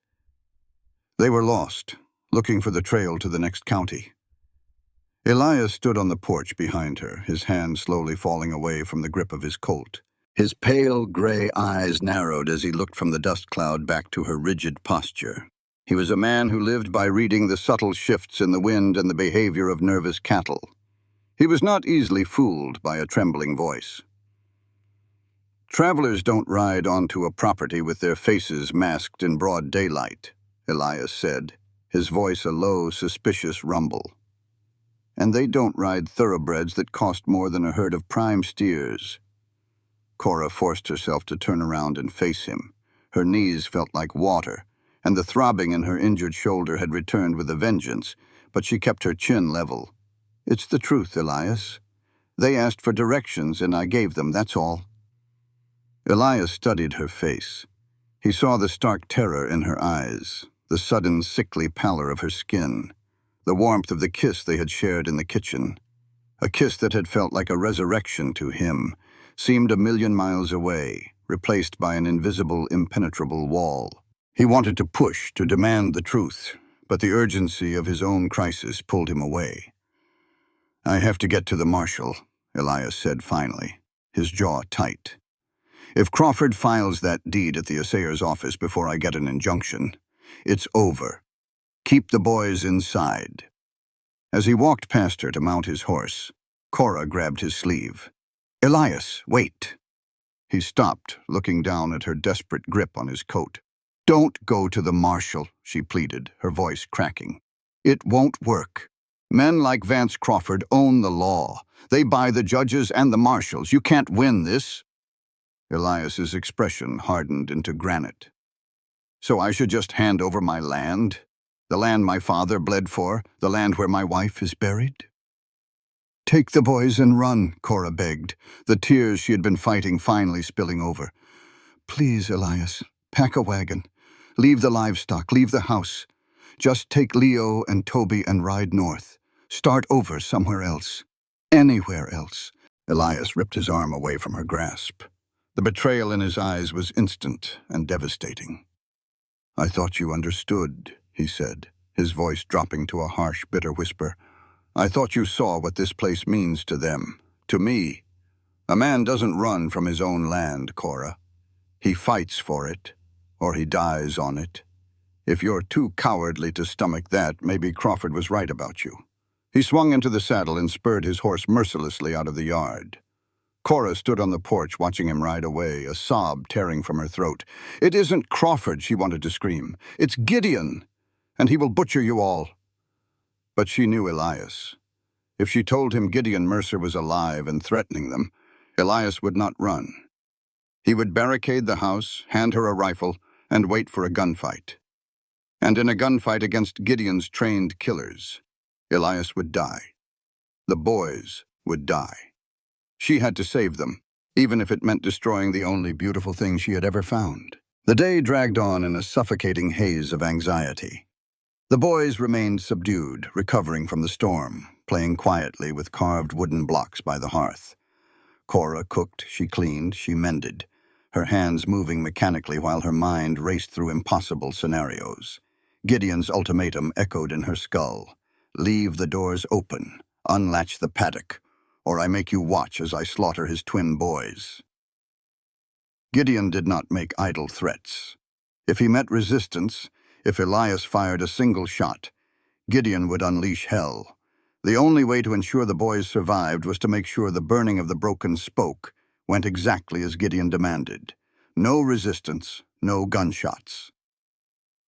They were lost, looking for the trail to the next county. Elias stood on the porch behind her, his hand slowly falling away from the grip of his Colt. His pale, gray eyes narrowed as he looked from the dust cloud back to her rigid posture. He was a man who lived by reading the subtle shifts in the wind and the behavior of nervous cattle. He was not easily fooled by a trembling voice. "Travelers don't ride onto a property with their faces masked in broad daylight," Elias said, his voice a low, suspicious rumble. "And they don't ride thoroughbreds that cost more than a herd of prime steers." Cora forced herself to turn around and face him. Her knees felt like water, and the throbbing in her injured shoulder had returned with a vengeance, but she kept her chin level. "It's the truth, Elias. They asked for directions, and I gave them, that's all." Elias studied her face. He saw the stark terror in her eyes, the sudden sickly pallor of her skin, the warmth of the kiss they had shared in the kitchen. A kiss that had felt like a resurrection to him, seemed a million miles away, replaced by an invisible, impenetrable wall. He wanted to push, to demand the truth, but the urgency of his own crisis pulled him away. "I have to get to the marshal," Elias said finally, his jaw tight. "If Crawford files that deed at the assayer's office before I get an injunction, it's over. Keep the boys inside." As he walked past her to mount his horse, Cora grabbed his sleeve. "Elias, wait." He stopped, looking down at her desperate grip on his coat. "Don't go to the marshal," she pleaded, her voice cracking. "It won't work. Men like Vance Crawford own the law. They buy the judges and the marshals. You can't win this." Elias's expression hardened into granite. "So I should just hand over my land? The land my father bled for? The land where my wife is buried?" "Take the boys and run," Cora begged, the tears she had been fighting finally spilling over. "Please, Elias, pack a wagon. Leave the livestock, leave the house. Just take Leo and Toby and ride north. Start over somewhere else. Anywhere else." Elias ripped his arm away from her grasp. The betrayal in his eyes was instant and devastating. "I thought you understood," he said, his voice dropping to a harsh, bitter whisper. "I thought you saw what this place means to them, to me. A man doesn't run from his own land, Cora. He fights for it, or he dies on it. If you're too cowardly to stomach that, maybe Crawford was right about you." He swung into the saddle and spurred his horse mercilessly out of the yard. Cora stood on the porch watching him ride away, a sob tearing from her throat. "It isn't Crawford," she wanted to scream. "It's Gideon, and he will butcher you all." But she knew Elias. If she told him Gideon Mercer was alive and threatening them, Elias would not run. He would barricade the house, hand her a rifle, and wait for a gunfight. And in a gunfight against Gideon's trained killers, Elias would die. The boys would die. She had to save them, even if it meant destroying the only beautiful thing she had ever found. The day dragged on in a suffocating haze of anxiety. The boys remained subdued, recovering from the storm, playing quietly with carved wooden blocks by the hearth. Cora cooked, she cleaned, she mended, her hands moving mechanically while her mind raced through impossible scenarios. Gideon's ultimatum echoed in her skull. "Leave the doors open, unlatch the paddock, or I make you watch as I slaughter his twin boys." Gideon did not make idle threats. If he met resistance, if Elias fired a single shot, Gideon would unleash hell. The only way to ensure the boys survived was to make sure the burning of the broken spoke went exactly as Gideon demanded. No resistance, no gunshots.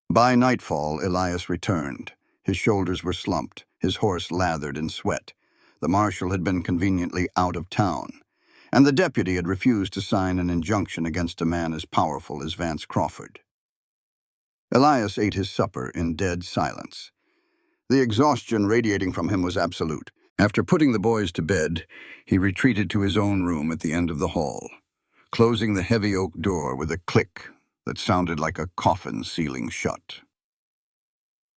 By nightfall, Elias returned. His shoulders were slumped, his horse lathered in sweat. The marshal had been conveniently out of town, and the deputy had refused to sign an injunction against a man as powerful as Vance Crawford. Elias ate his supper in dead silence. The exhaustion radiating from him was absolute. After putting the boys to bed, he retreated to his own room at the end of the hall. closing the heavy oak door with a click that sounded like a coffin sealing shut.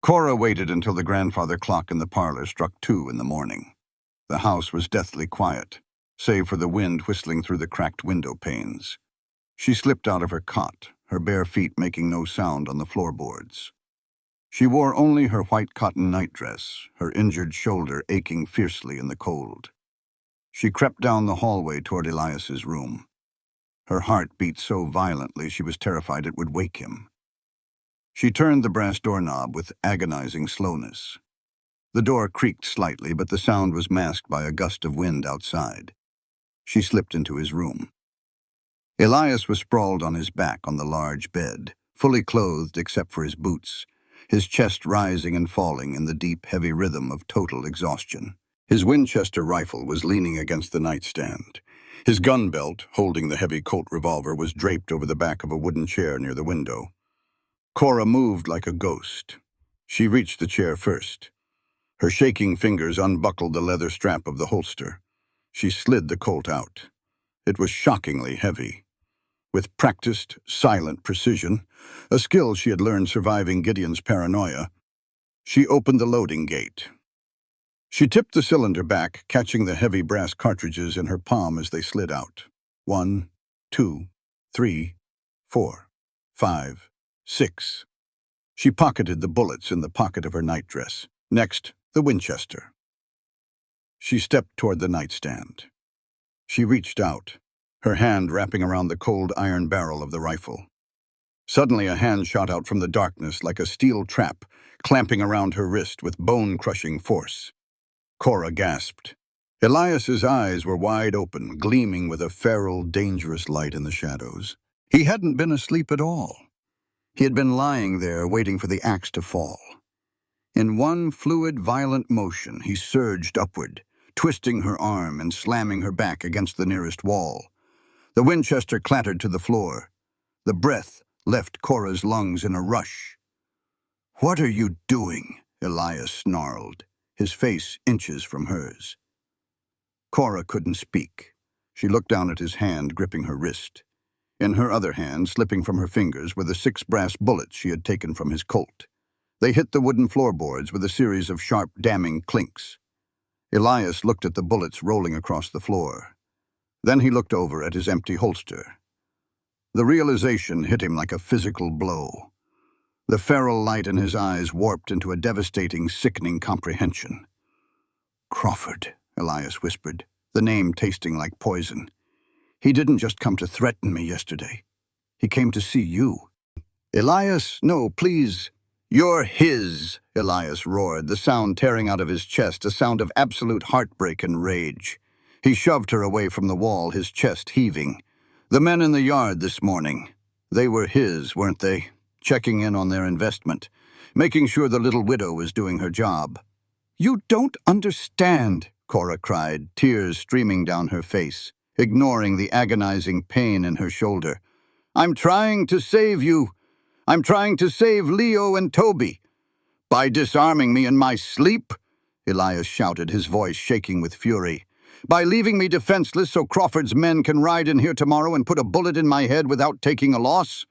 Cora waited until the grandfather clock in the parlor struck 2 in the morning. The house was deathly quiet, save for the wind whistling through the cracked window panes. She slipped out of her cot, her bare feet making no sound on the floorboards. She wore only her white cotton nightdress, her injured shoulder aching fiercely in the cold. She crept down the hallway toward Elias's room. Her heart beat so violently she was terrified it would wake him. She turned the brass doorknob with agonizing slowness. The door creaked slightly, but the sound was masked by a gust of wind outside. She slipped into his room. Elias was sprawled on his back on the large bed, fully clothed except for his boots, his chest rising and falling in the deep, heavy rhythm of total exhaustion. His Winchester rifle was leaning against the nightstand. His gun belt, holding the heavy Colt revolver, was draped over the back of a wooden chair near the window. Cora moved like a ghost. She reached the chair first. Her shaking fingers unbuckled the leather strap of the holster. She slid the Colt out. It was shockingly heavy. With practiced, silent precision, a skill she had learned surviving Gideon's paranoia, she opened the loading gate. She tipped the cylinder back, catching the heavy brass cartridges in her palm as they slid out. 1, 2, 3, 4, 5, 6. She pocketed the bullets in the pocket of her nightdress. Next, the Winchester. She stepped toward the nightstand. She reached out, her hand wrapping around the cold iron barrel of the rifle. Suddenly, a hand shot out from the darkness like a steel trap, clamping around her wrist with bone-crushing force. Cora gasped. Elias's eyes were wide open, gleaming with a feral, dangerous light in the shadows. He hadn't been asleep at all. He had been lying there, waiting for the axe to fall. In one fluid, violent motion, he surged upward, twisting her arm and slamming her back against the nearest wall. The Winchester clattered to the floor. The breath left Cora's lungs in a rush. "What are you doing?" Elias snarled, his face inches from hers. Cora couldn't speak. She looked down at his hand, gripping her wrist. In her other hand, slipping from her fingers, were the 6 brass bullets she had taken from his Colt. They hit the wooden floorboards with a series of sharp, damning clinks. Elias looked at the bullets rolling across the floor. Then he looked over at his empty holster. The realization hit him like a physical blow. The feral light in his eyes warped into a devastating, sickening comprehension. "Crawford," Elias whispered, the name tasting like poison. "He didn't just come to threaten me yesterday. He came to see you." "Elias, no, please." "You're his," Elias roared, the sound tearing out of his chest, a sound of absolute heartbreak and rage. He shoved her away from the wall, his chest heaving. "The men in the yard this morning, they were his, weren't they? Checking in on their investment, making sure the little widow was doing her job." "You don't understand," Cora cried, tears streaming down her face, ignoring the agonizing pain in her shoulder. "I'm trying to save you. I'm trying to save Leo and Toby." "By disarming me in my sleep?" Elias shouted, his voice shaking with fury. "By leaving me defenseless so Crawford's men can ride in here tomorrow and put a bullet in my head without taking a loss?"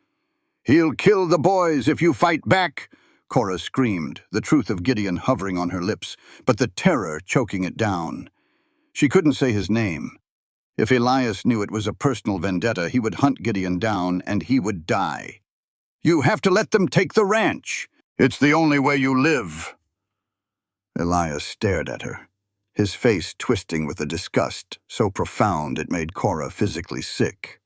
"He'll kill the boys if you fight back," Cora screamed, the truth of Gideon hovering on her lips, but the terror choking it down. She couldn't say his name. If Elias knew it was a personal vendetta, he would hunt Gideon down and he would die. "You have to let them take the ranch. It's the only way you live." Elias stared at her, his face twisting with a disgust so profound it made Cora physically sick.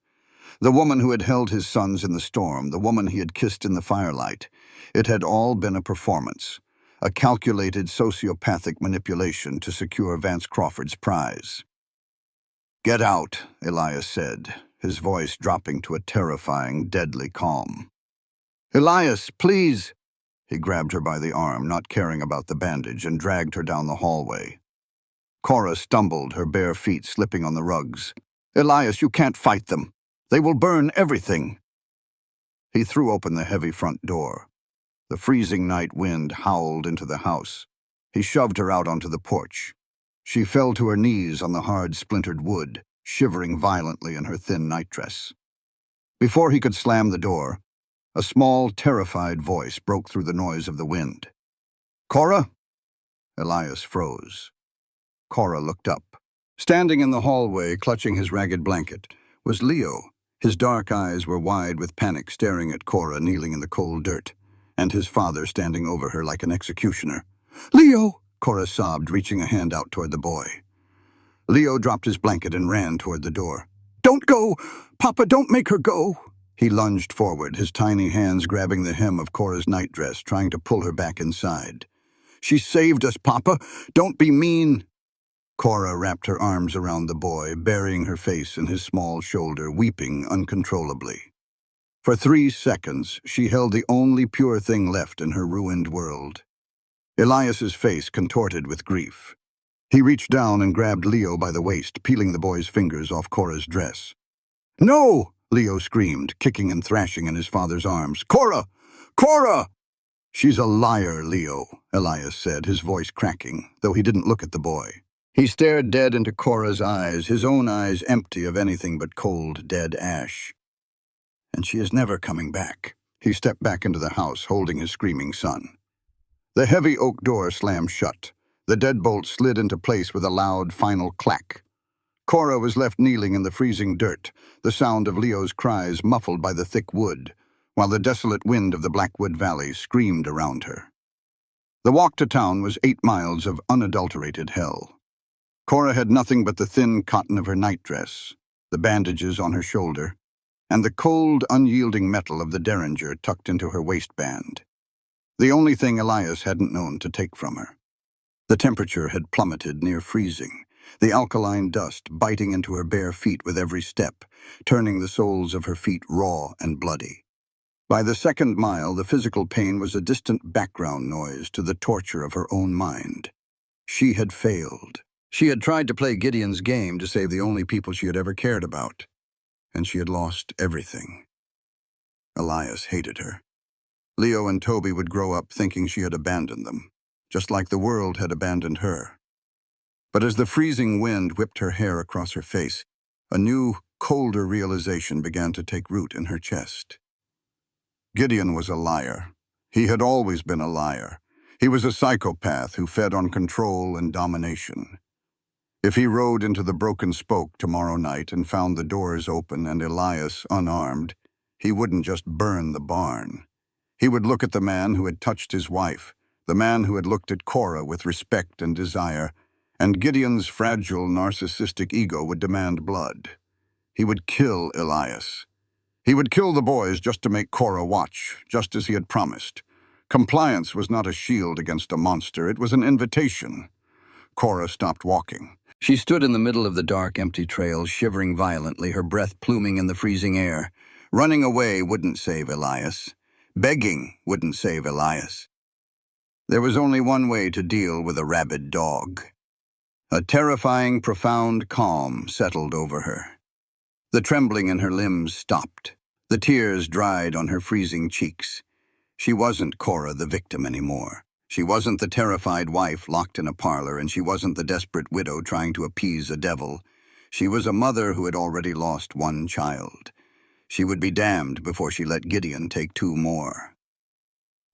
The woman who had held his sons in the storm, the woman he had kissed in the firelight, it had all been a performance, a calculated sociopathic manipulation to secure Vance Crawford's prize. "Get out," Elias said, his voice dropping to a terrifying, deadly calm. "Elias, please." He grabbed her by the arm, not caring about the bandage, and dragged her down the hallway. Cora stumbled, her bare feet slipping on the rugs. "Elias, you can't fight them. They will burn everything." He threw open the heavy front door. The freezing night wind howled into the house. He shoved her out onto the porch. She fell to her knees on the hard, splintered wood, shivering violently in her thin nightdress. Before he could slam the door, a small, terrified voice broke through the noise of the wind. "Cora?" Elias froze. Cora looked up. Standing in the hallway, clutching his ragged blanket, was Leo. His dark eyes were wide with panic, staring at Cora kneeling in the cold dirt, and his father standing over her like an executioner. "Leo!" Cora sobbed, reaching a hand out toward the boy. Leo dropped his blanket and ran toward the door. "Don't go! Papa, don't make her go!" He lunged forward, his tiny hands grabbing the hem of Cora's nightdress, trying to pull her back inside. "She saved us, Papa! Don't be mean!" Cora wrapped her arms around the boy, burying her face in his small shoulder, weeping uncontrollably. For 3 seconds, she held the only pure thing left in her ruined world. Elias's face contorted with grief. He reached down and grabbed Leo by the waist, peeling the boy's fingers off Cora's dress. "No!" Leo screamed, kicking and thrashing in his father's arms. "Cora! Cora!" "She's a liar, Leo," Elias said, his voice cracking, though he didn't look at the boy. He stared dead into Cora's eyes, his own eyes empty of anything but cold, dead ash. "And she is never coming back." He stepped back into the house, holding his screaming son. The heavy oak door slammed shut. The deadbolt slid into place with a loud, final clack. Cora was left kneeling in the freezing dirt, the sound of Leo's cries muffled by the thick wood, while the desolate wind of the Blackwood Valley screamed around her. The walk to town was 8 miles of unadulterated hell. Cora had nothing but the thin cotton of her nightdress, the bandages on her shoulder, and the cold, unyielding metal of the derringer tucked into her waistband. The only thing Elias hadn't known to take from her. The temperature had plummeted near freezing, the alkaline dust biting into her bare feet with every step, turning the soles of her feet raw and bloody. By the 2nd mile, the physical pain was a distant background noise to the torture of her own mind. She had failed. She had tried to play Gideon's game to save the only people she had ever cared about, and she had lost everything. Elias hated her. Leo and Toby would grow up thinking she had abandoned them, just like the world had abandoned her. But as the freezing wind whipped her hair across her face, a new, colder realization began to take root in her chest. Gideon was a liar. He had always been a liar. He was a psychopath who fed on control and domination. If he rode into the Broken Spoke tomorrow night and found the doors open and Elias unarmed, he wouldn't just burn the barn. He would look at the man who had touched his wife, the man who had looked at Cora with respect and desire, and Gideon's fragile, narcissistic ego would demand blood. He would kill Elias. He would kill the boys just to make Cora watch, just as he had promised. Compliance was not a shield against a monster, it was an invitation. Cora stopped walking. She stood in the middle of the dark, empty trail, shivering violently, her breath pluming in the freezing air. Running away wouldn't save Elias. Begging wouldn't save Elias. There was only one way to deal with a rabid dog. A terrifying, profound calm settled over her. The trembling in her limbs stopped. The tears dried on her freezing cheeks. She wasn't Cora the victim anymore. She wasn't the terrified wife locked in a parlor, and she wasn't the desperate widow trying to appease a devil. She was a mother who had already lost 1 child. She would be damned before she let Gideon take 2 more.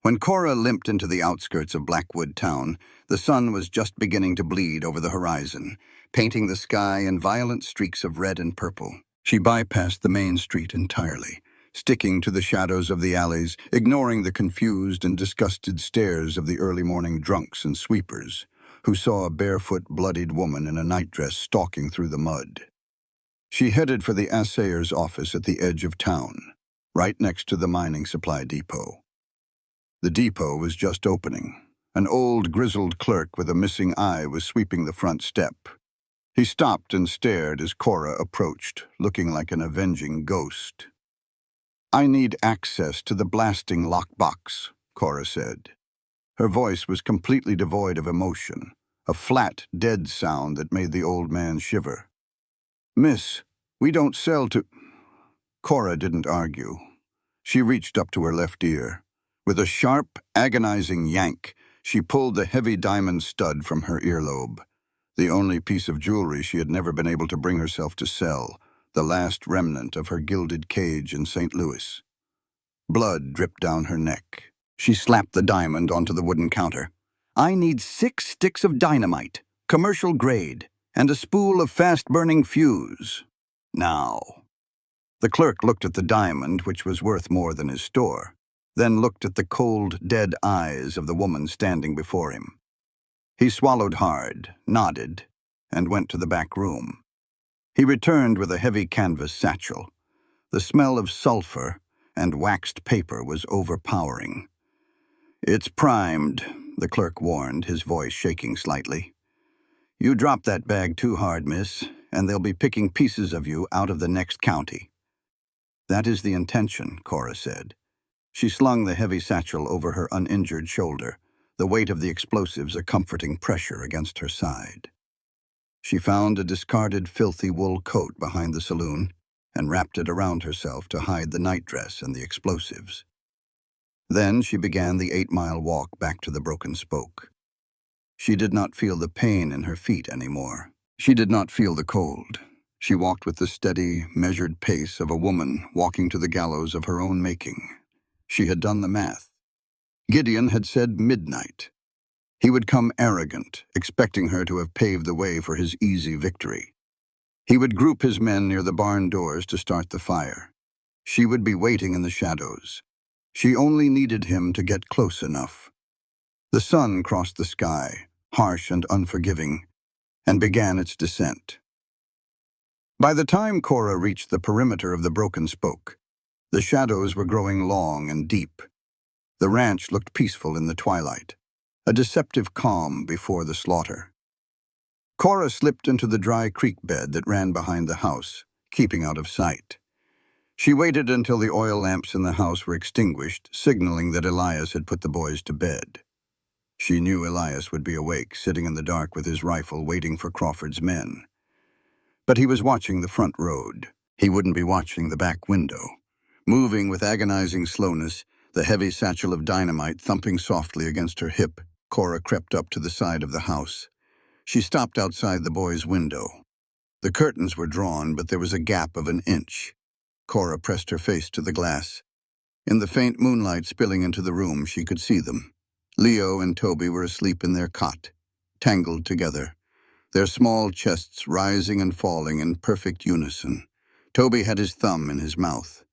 When Cora limped into the outskirts of Blackwood town, the sun was just beginning to bleed over the horizon, painting the sky in violent streaks of red and purple. She bypassed the main street entirely, sticking to the shadows of the alleys, ignoring the confused and disgusted stares of the early morning drunks and sweepers, who saw a barefoot, bloodied woman in a nightdress stalking through the mud. She headed for the assayer's office at the edge of town, right next to the mining supply depot. The depot was just opening. An old, grizzled clerk with a missing eye was sweeping the front step. He stopped and stared as Cora approached, looking like an avenging ghost. "I need access to the blasting lockbox," Cora said. Her voice was completely devoid of emotion, a flat, dead sound that made the old man shiver. "Miss, we don't sell to—" Cora didn't argue. She reached up to her left ear. With a sharp, agonizing yank, she pulled the heavy diamond stud from her earlobe. The only piece of jewelry she had never been able to bring herself to sell, the last remnant of her gilded cage in St. Louis. Blood dripped down her neck. She slapped the diamond onto the wooden counter. "I need 6 sticks of dynamite, commercial grade, and a spool of fast-burning fuse. Now." The clerk looked at the diamond, which was worth more than his store, then looked at the cold, dead eyes of the woman standing before him. He swallowed hard, nodded, and went to the back room. He returned with a heavy canvas satchel. The smell of sulfur and waxed paper was overpowering. "It's primed," the clerk warned, his voice shaking slightly. "You drop that bag too hard, miss, and they'll be picking pieces of you out of the next county." "That is the intention," Cora said. She slung the heavy satchel over her uninjured shoulder, the weight of the explosives a comforting pressure against her side. She found a discarded, filthy wool coat behind the saloon and wrapped it around herself to hide the nightdress and the explosives. Then she began the 8-mile walk back to the Broken Spoke. She did not feel the pain in her feet anymore. She did not feel the cold. She walked with the steady, measured pace of a woman walking to the gallows of her own making. She had done the math. Gideon had said midnight. He would come arrogant, expecting her to have paved the way for his easy victory. He would group his men near the barn doors to start the fire. She would be waiting in the shadows. She only needed him to get close enough. The sun crossed the sky, harsh and unforgiving, and began its descent. By the time Cora reached the perimeter of the Broken Spoke, the shadows were growing long and deep. The ranch looked peaceful in the twilight, a deceptive calm before the slaughter. Cora slipped into the dry creek bed that ran behind the house, keeping out of sight. She waited until the oil lamps in the house were extinguished, signaling that Elias had put the boys to bed. She knew Elias would be awake, sitting in the dark with his rifle, waiting for Crawford's men. But he was watching the front road. He wouldn't be watching the back window. Moving with agonizing slowness, the heavy satchel of dynamite thumping softly against her hip, Cora crept up to the side of the house. She stopped outside the boys' window. The curtains were drawn, but there was a gap of an inch. Cora pressed her face to the glass. In the faint moonlight spilling into the room, she could see them. Leo and Toby were asleep in their cot, tangled together, their small chests rising and falling in perfect unison. Toby had his thumb in his mouth.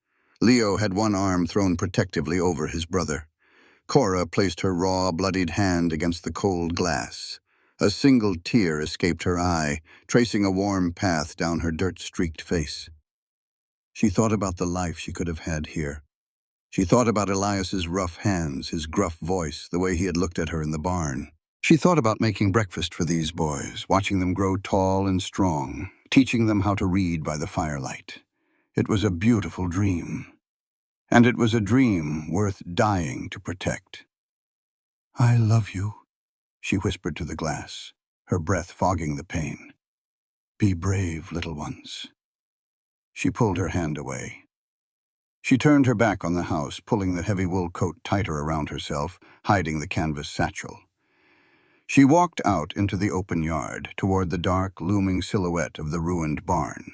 Leo had one arm thrown protectively over his brother. Cora placed her raw, bloodied hand against the cold glass. A single tear escaped her eye, tracing a warm path down her dirt-streaked face. She thought about the life she could have had here. She thought about Elias's rough hands, his gruff voice, the way he had looked at her in the barn. She thought about making breakfast for these boys, watching them grow tall and strong, teaching them how to read by the firelight. It was a beautiful dream. And it was a dream worth dying to protect. "I love you," she whispered to the glass, her breath fogging the pain. "Be brave, little ones." She pulled her hand away. She turned her back on the house, pulling the heavy wool coat tighter around herself, hiding the canvas satchel. She walked out into the open yard, toward the dark, looming silhouette of the ruined barn.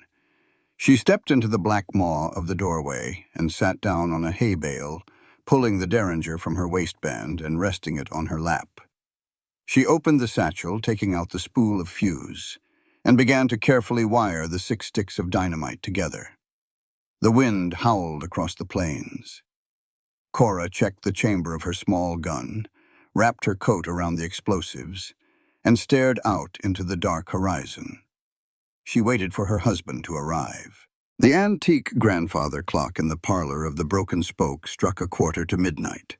She stepped into the black maw of the doorway and sat down on a hay bale, pulling the derringer from her waistband and resting it on her lap. She opened the satchel, taking out the spool of fuse, and began to carefully wire the 6 sticks of dynamite together. The wind howled across the plains. Cora checked the chamber of her small gun, wrapped her coat around the explosives, and stared out into the dark horizon. She waited for her husband to arrive. The antique grandfather clock in the parlor of the Broken Spoke struck 1/4 to midnight.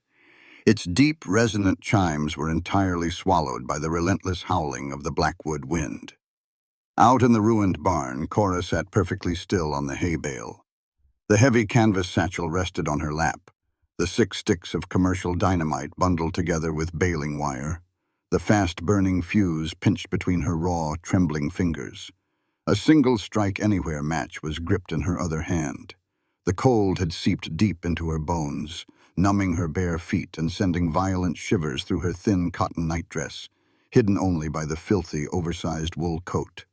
Its deep, resonant chimes were entirely swallowed by the relentless howling of the Blackwood wind. Out in the ruined barn, Cora sat perfectly still on the hay bale. The heavy canvas satchel rested on her lap, the 6 sticks of commercial dynamite bundled together with baling wire, the fast-burning fuse pinched between her raw, trembling fingers. A single strike-anywhere match was gripped in her other hand. The cold had seeped deep into her bones, numbing her bare feet and sending violent shivers through her thin cotton nightdress. hidden only by the filthy, oversized wool coat.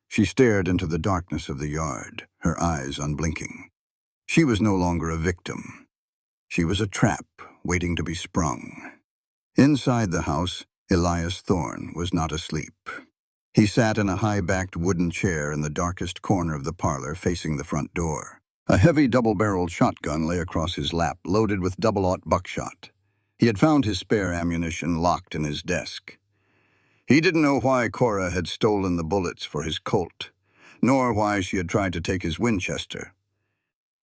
She stared into the darkness of the yard, her eyes unblinking. She was no longer a victim. She was a trap waiting to be sprung. Inside the house, Elias Thorne was not asleep. He sat in a high-backed wooden chair in the darkest corner of the parlor facing the front door. A heavy double-barreled shotgun lay across his lap, loaded with double-aught buckshot. He had found his spare ammunition locked in his desk. He didn't know why Cora had stolen the bullets for his Colt, nor why she had tried to take his Winchester.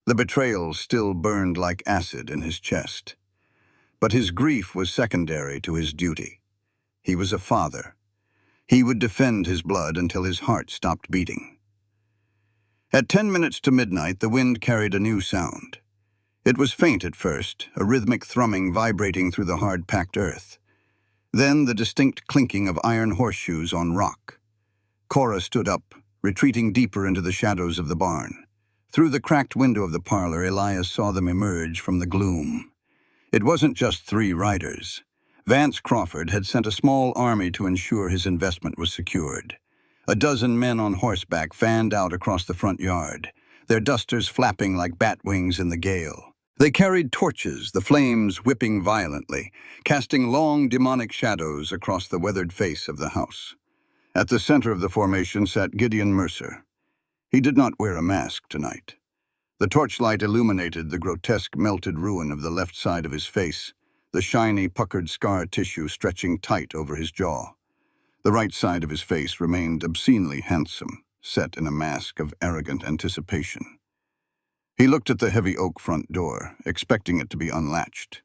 The betrayal still burned like acid in his chest. But his grief was secondary to his duty. He was a father. He would defend his blood until his heart stopped beating. At 10 minutes to midnight, the wind carried a new sound. It was faint at first, a rhythmic thrumming vibrating through the hard-packed earth. Then the distinct clinking of iron horseshoes on rock. Cora stood up, retreating deeper into the shadows of the barn. Through the cracked window of the parlor, Elias saw them emerge from the gloom. It wasn't just 3 riders. Vance Crawford had sent a small army to ensure his investment was secured. A dozen men on horseback fanned out across the front yard, their dusters flapping like bat wings in the gale. They carried torches, the flames whipping violently, casting long demonic shadows across the weathered face of the house. At the center of the formation sat Gideon Mercer. He did not wear a mask tonight. The torchlight illuminated the grotesque melted ruin of the left side of his face, the shiny, puckered scar tissue stretching tight over his jaw. The right side of his face remained obscenely handsome, set in a mask of arrogant anticipation. He looked at the heavy oak front door, expecting it to be unlatched.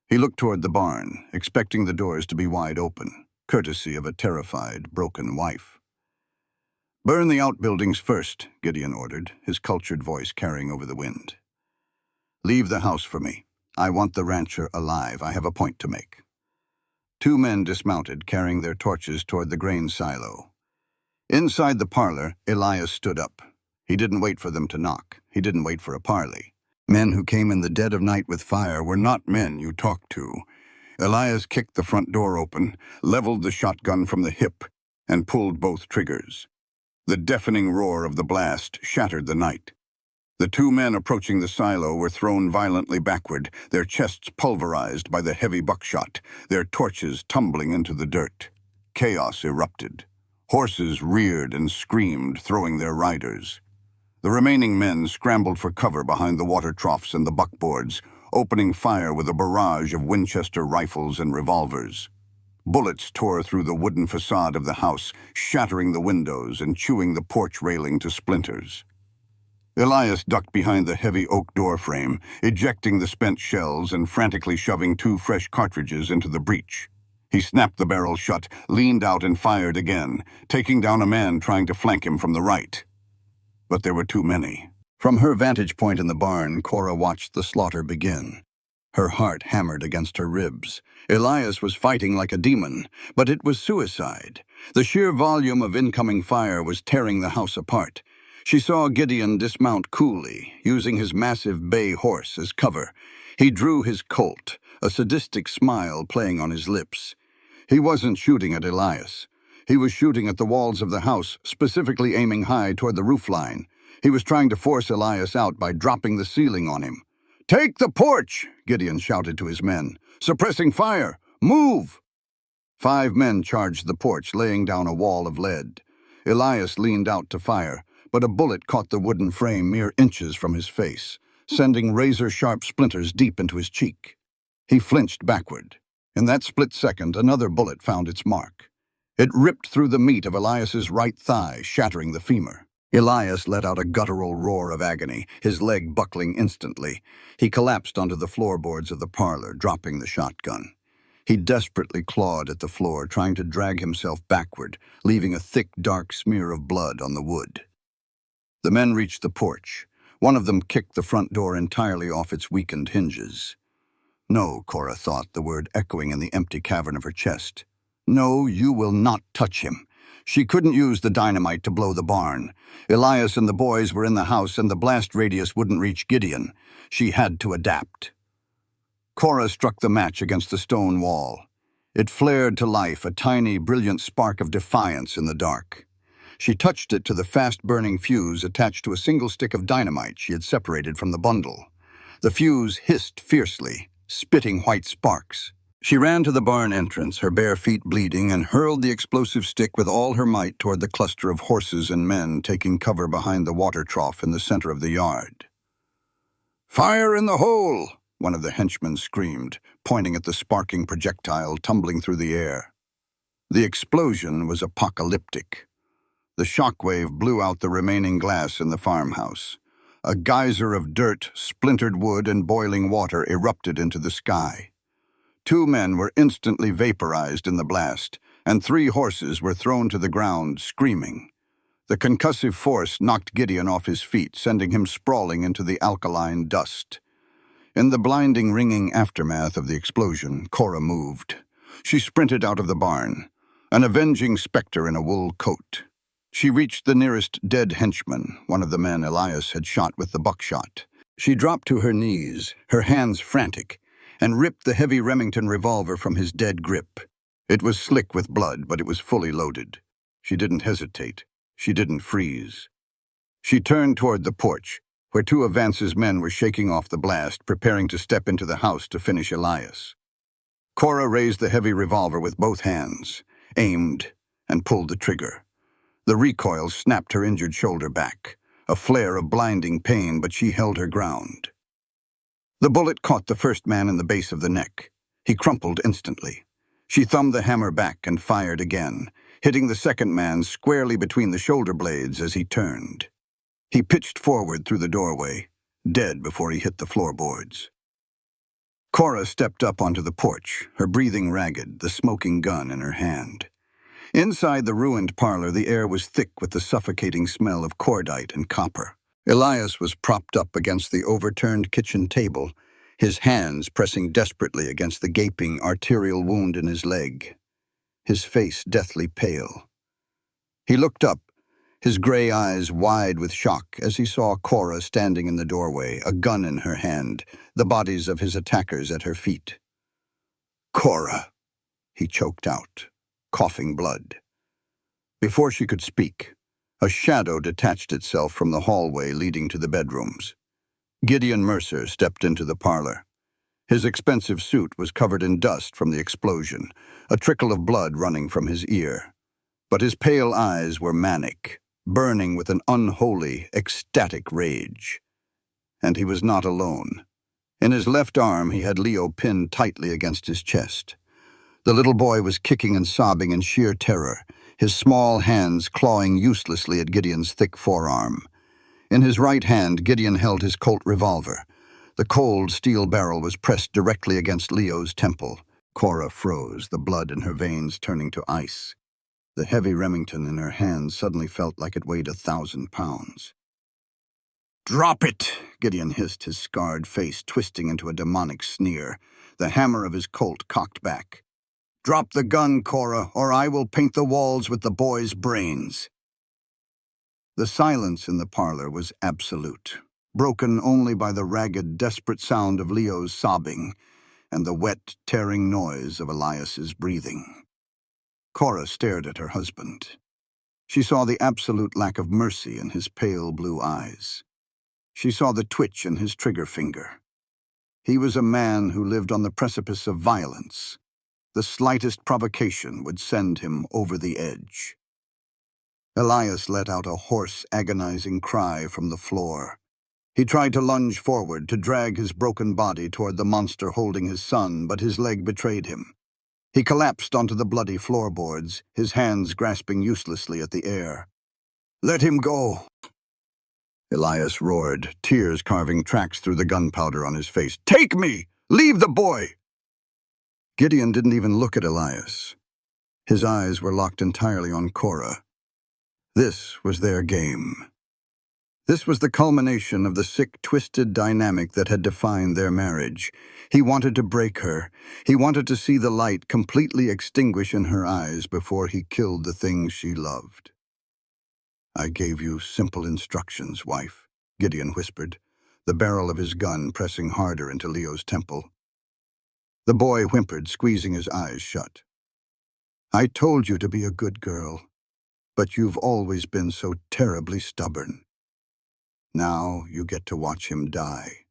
He looked toward the barn, expecting the doors to be wide open, courtesy of a terrified, broken wife. "Burn the outbuildings first," Gideon ordered, his cultured voice carrying over the wind. "Leave the house for me. I want the rancher alive. I have a point to make." 2 men dismounted, carrying their torches toward the grain silo. Inside the parlor, Elias stood up. He didn't wait for them to knock. He didn't wait for a parley. Men who came in the dead of night with fire were not men you talked to. Elias kicked the front door open, leveled the shotgun from the hip, and pulled both triggers. The deafening roar of the blast shattered the night. The 2 men approaching the silo were thrown violently backward, their chests pulverized by the heavy buckshot, their torches tumbling into the dirt. Chaos erupted. Horses reared and screamed, throwing their riders. The remaining men scrambled for cover behind the water troughs and the buckboards, opening fire with a barrage of Winchester rifles and revolvers. Bullets tore through the wooden facade of the house, shattering the windows and chewing the porch railing to splinters. Elias ducked behind the heavy oak door frame, ejecting the spent shells and frantically shoving 2 fresh cartridges into the breech. He snapped the barrel shut, leaned out and fired again, taking down a man trying to flank him from the right. But there were too many. From her vantage point in the barn, Cora watched the slaughter begin. Her heart hammered against her ribs. Elias was fighting like a demon, but it was suicide. The sheer volume of incoming fire was tearing the house apart. She saw Gideon dismount coolly, using his massive bay horse as cover. He drew his Colt, a sadistic smile playing on his lips. He wasn't shooting at Elias. He was shooting at the walls of the house, specifically aiming high toward the roofline. He was trying to force Elias out by dropping the ceiling on him. "Take the porch!" Gideon shouted to his men. "Suppressing fire! Move!" 5 men charged the porch, laying down a wall of lead. Elias leaned out to fire, but a bullet caught the wooden frame mere inches from his face, sending razor-sharp splinters deep into his cheek. He flinched backward. In that split second, another bullet found its mark. It ripped through the meat of Elias's right thigh, shattering the femur. Elias let out a guttural roar of agony, his leg buckling instantly. He collapsed onto the floorboards of the parlor, dropping the shotgun. He desperately clawed at the floor, trying to drag himself backward, leaving a thick, dark smear of blood on the wood. The men reached the porch. One of them kicked the front door entirely off its weakened hinges. "No," Cora thought, the word echoing in the empty cavern of her chest. "No, you will not touch him." She couldn't use the dynamite to blow the barn. Elias and the boys were in the house, and the blast radius wouldn't reach Gideon. She had to adapt. Cora struck the match against the stone wall. It flared to life, a tiny, brilliant spark of defiance in the dark. She touched it to the fast-burning fuse attached to a single stick of dynamite she had separated from the bundle. The fuse hissed fiercely, spitting white sparks. She ran to the barn entrance, her bare feet bleeding, and hurled the explosive stick with all her might toward the cluster of horses and men taking cover behind the water trough in the center of the yard. "Fire in the hole!" one of the henchmen screamed, pointing at the sparking projectile tumbling through the air. The explosion was apocalyptic. The shockwave blew out the remaining glass in the farmhouse. A geyser of dirt, splintered wood, and boiling water erupted into the sky. 2 men were instantly vaporized in the blast, and 3 horses were thrown to the ground, screaming. The concussive force knocked Gideon off his feet, sending him sprawling into the alkaline dust. In the blinding, ringing aftermath of the explosion, Cora moved. She sprinted out of the barn, an avenging specter in a wool coat. She reached the nearest dead henchman, one of the men Elias had shot with the buckshot. She dropped to her knees, her hands frantic, and ripped the heavy Remington revolver from his dead grip. It was slick with blood, but it was fully loaded. She didn't hesitate. She didn't freeze. She turned toward the porch, where 2 of Vance's men were shaking off the blast, preparing to step into the house to finish Elias. Cora raised the heavy revolver with both hands, aimed, and pulled the trigger. The recoil snapped her injured shoulder back, a flare of blinding pain, but she held her ground. The bullet caught the first man in the base of the neck. He crumpled instantly. She thumbed the hammer back and fired again, hitting the second man squarely between the shoulder blades as he turned. He pitched forward through the doorway, dead before he hit the floorboards. Cora stepped up onto the porch, her breathing ragged, the smoking gun in her hand. Inside the ruined parlor, the air was thick with the suffocating smell of cordite and copper. Elias was propped up against the overturned kitchen table, his hands pressing desperately against the gaping arterial wound in his leg, his face deathly pale. He looked up, his gray eyes wide with shock, as he saw Cora standing in the doorway, a gun in her hand, the bodies of his attackers at her feet. "Cora," he choked out, coughing blood. Before she could speak, a shadow detached itself from the hallway leading to the bedrooms. Gideon Mercer stepped into the parlor. His expensive suit was covered in dust from the explosion, a trickle of blood running from his ear. But his pale eyes were manic, burning with an unholy, ecstatic rage. And he was not alone. In his left arm, he had Leo pinned tightly against his chest. The little boy was kicking and sobbing in sheer terror, his small hands clawing uselessly at Gideon's thick forearm. In his right hand, Gideon held his Colt revolver. The cold steel barrel was pressed directly against Leo's temple. Cora froze, the blood in her veins turning to ice. The heavy Remington in her hand suddenly felt like it weighed 1,000 pounds. "Drop it!" Gideon hissed, his scarred face twisting into a demonic sneer, the hammer of his Colt cocked back. "Drop the gun, Cora, or I will paint the walls with the boy's brains." The silence in the parlor was absolute, broken only by the ragged, desperate sound of Leo's sobbing and the wet, tearing noise of Elias's breathing. Cora stared at her husband. She saw the absolute lack of mercy in his pale blue eyes. She saw the twitch in his trigger finger. He was a man who lived on the precipice of violence. The slightest provocation would send him over the edge. Elias let out a hoarse, agonizing cry from the floor. He tried to lunge forward, to drag his broken body toward the monster holding his son, but his leg betrayed him. He collapsed onto the bloody floorboards, his hands grasping uselessly at the air. "Let him go!" Elias roared, tears carving tracks through the gunpowder on his face. "Take me! Leave the boy!" Gideon didn't even look at Elias. His eyes were locked entirely on Cora. This was their game. This was the culmination of the sick, twisted dynamic that had defined their marriage. He wanted to break her. He wanted to see the light completely extinguish in her eyes before he killed the things she loved. "I gave you simple instructions, wife," Gideon whispered, the barrel of his gun pressing harder into Leo's temple. The boy whimpered, squeezing his eyes shut. I told you to be a good girl, but you've always been so terribly stubborn. Now you get to watch him die.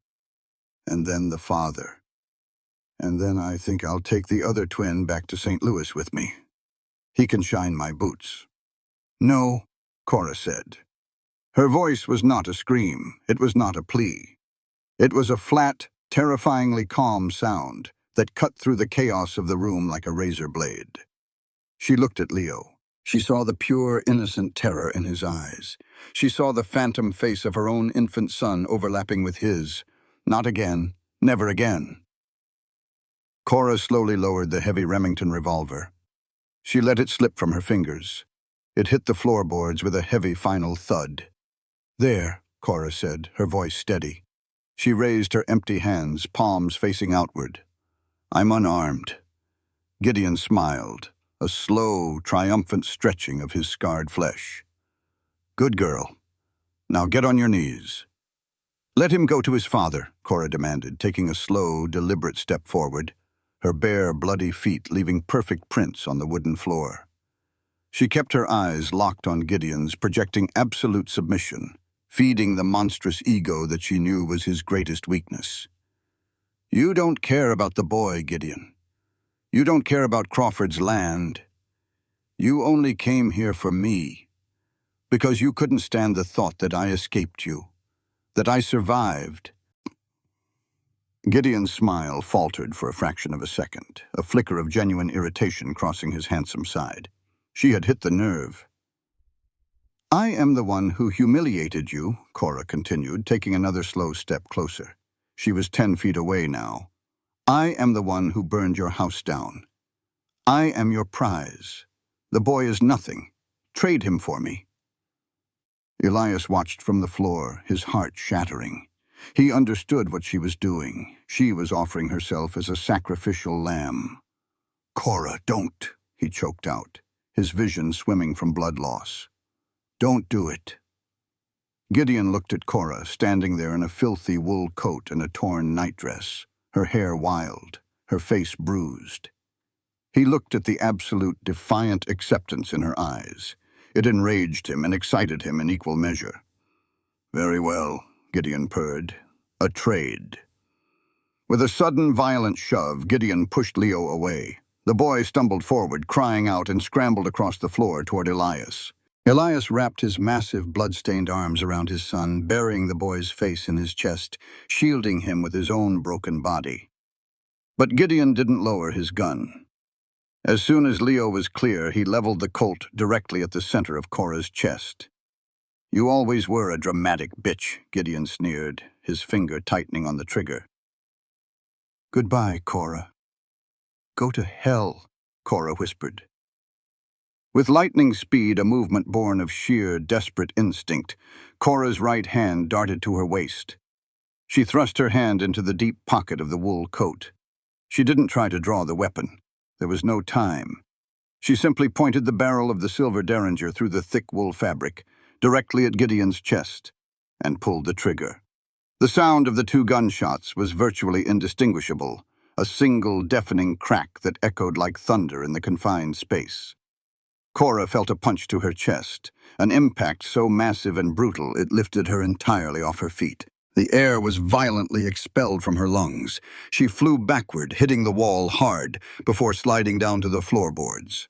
And then the father. And then I think I'll take the other twin back to St. Louis with me. He can shine my boots. No, Cora said. Her voice was not a scream. It was not a plea. It was a flat, terrifyingly calm sound that cut through the chaos of the room like a razor blade. She looked at Leo. She saw the pure, innocent terror in his eyes. She saw the phantom face of her own infant son overlapping with his. Not again. Never again. Cora slowly lowered the heavy Remington revolver. She let it slip from her fingers. It hit the floorboards with a heavy final thud. There, Cora said, her voice steady. She raised her empty hands, palms facing outward. I'm unarmed. Gideon smiled, a slow, triumphant stretching of his scarred flesh. Good girl. Now get on your knees. Let him go to his father, Cora demanded, taking a slow, deliberate step forward, her bare, bloody feet leaving perfect prints on the wooden floor. She kept her eyes locked on Gideon's, projecting absolute submission, feeding the monstrous ego that she knew was his greatest weakness. You don't care about the boy, Gideon. You don't care about Crawford's land. You only came here for me, because you couldn't stand the thought that I escaped you, that I survived. Gideon's smile faltered for a fraction of a second, a flicker of genuine irritation crossing his handsome side. She had hit the nerve. I am the one who humiliated you, Cora continued, taking another slow step closer. She was 10 feet away now. I am the one who burned your house down. I am your prize. The boy is nothing. Trade him for me. Elias watched from the floor, his heart shattering. He understood what she was doing. She was offering herself as a sacrificial lamb. Cora, don't, he choked out, his vision swimming from blood loss. Don't do it. Gideon looked at Cora, standing there in a filthy wool coat and a torn nightdress, her hair wild, her face bruised. He looked at the absolute, defiant acceptance in her eyes. It enraged him and excited him in equal measure. Very well, Gideon purred. A trade. With a sudden, violent shove, Gideon pushed Leo away. The boy stumbled forward, crying out, and scrambled across the floor toward Elias. Elias wrapped his massive, blood-stained arms around his son, burying the boy's face in his chest, shielding him with his own broken body. But Gideon didn't lower his gun. As soon as Leo was clear, he leveled the Colt directly at the center of Cora's chest. You always were a dramatic bitch, Gideon sneered, his finger tightening on the trigger. Goodbye, Cora. Go to hell, Cora whispered. With lightning speed, a movement born of sheer, desperate instinct, Cora's right hand darted to her waist. She thrust her hand into the deep pocket of the wool coat. She didn't try to draw the weapon. There was no time. She simply pointed the barrel of the silver derringer through the thick wool fabric, directly at Gideon's chest, and pulled the trigger. The sound of the 2 gunshots was virtually indistinguishable, a single deafening crack that echoed like thunder in the confined space. Cora felt a punch to her chest, an impact so massive and brutal it lifted her entirely off her feet. The air was violently expelled from her lungs. She flew backward, hitting the wall hard, before sliding down to the floorboards.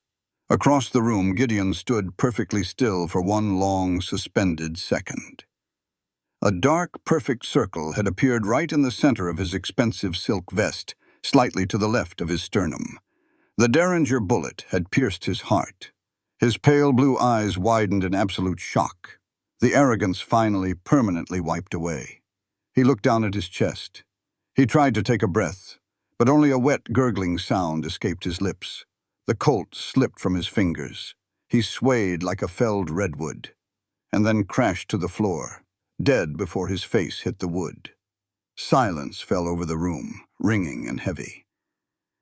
Across the room, Gideon stood perfectly still for one long, suspended second. A dark, perfect circle had appeared right in the center of his expensive silk vest, slightly to the left of his sternum. The derringer bullet had pierced his heart. His pale blue eyes widened in absolute shock. The arrogance finally, permanently wiped away. He looked down at his chest. He tried to take a breath, but only a wet, gurgling sound escaped his lips. The Colt slipped from his fingers. He swayed like a felled redwood, and then crashed to the floor, dead before his face hit the wood. Silence fell over the room, ringing and heavy.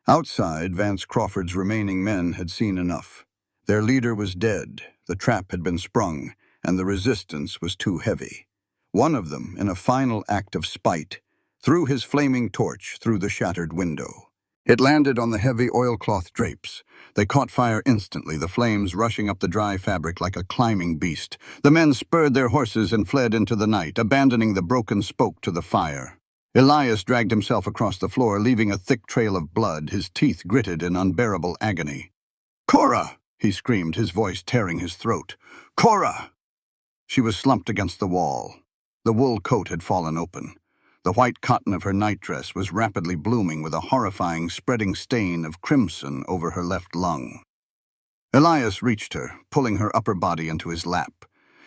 Outside, Vance Crawford's remaining men had seen enough. Their leader was dead, the trap had been sprung, and the resistance was too heavy. One of them, in a final act of spite, threw his flaming torch through the shattered window. It landed on the heavy oilcloth drapes. They caught fire instantly, the flames rushing up the dry fabric like a climbing beast. The men spurred their horses and fled into the night, abandoning the broken spoke to the fire. Elias dragged himself across the floor, leaving a thick trail of blood, his teeth gritted in unbearable agony. "Cora!" he screamed, his voice tearing his throat. "Cora!" She was slumped against the wall. The wool coat had fallen open. The white cotton of her nightdress was rapidly blooming with a horrifying, spreading stain of crimson over her left lung. Elias reached her, pulling her upper body into his lap,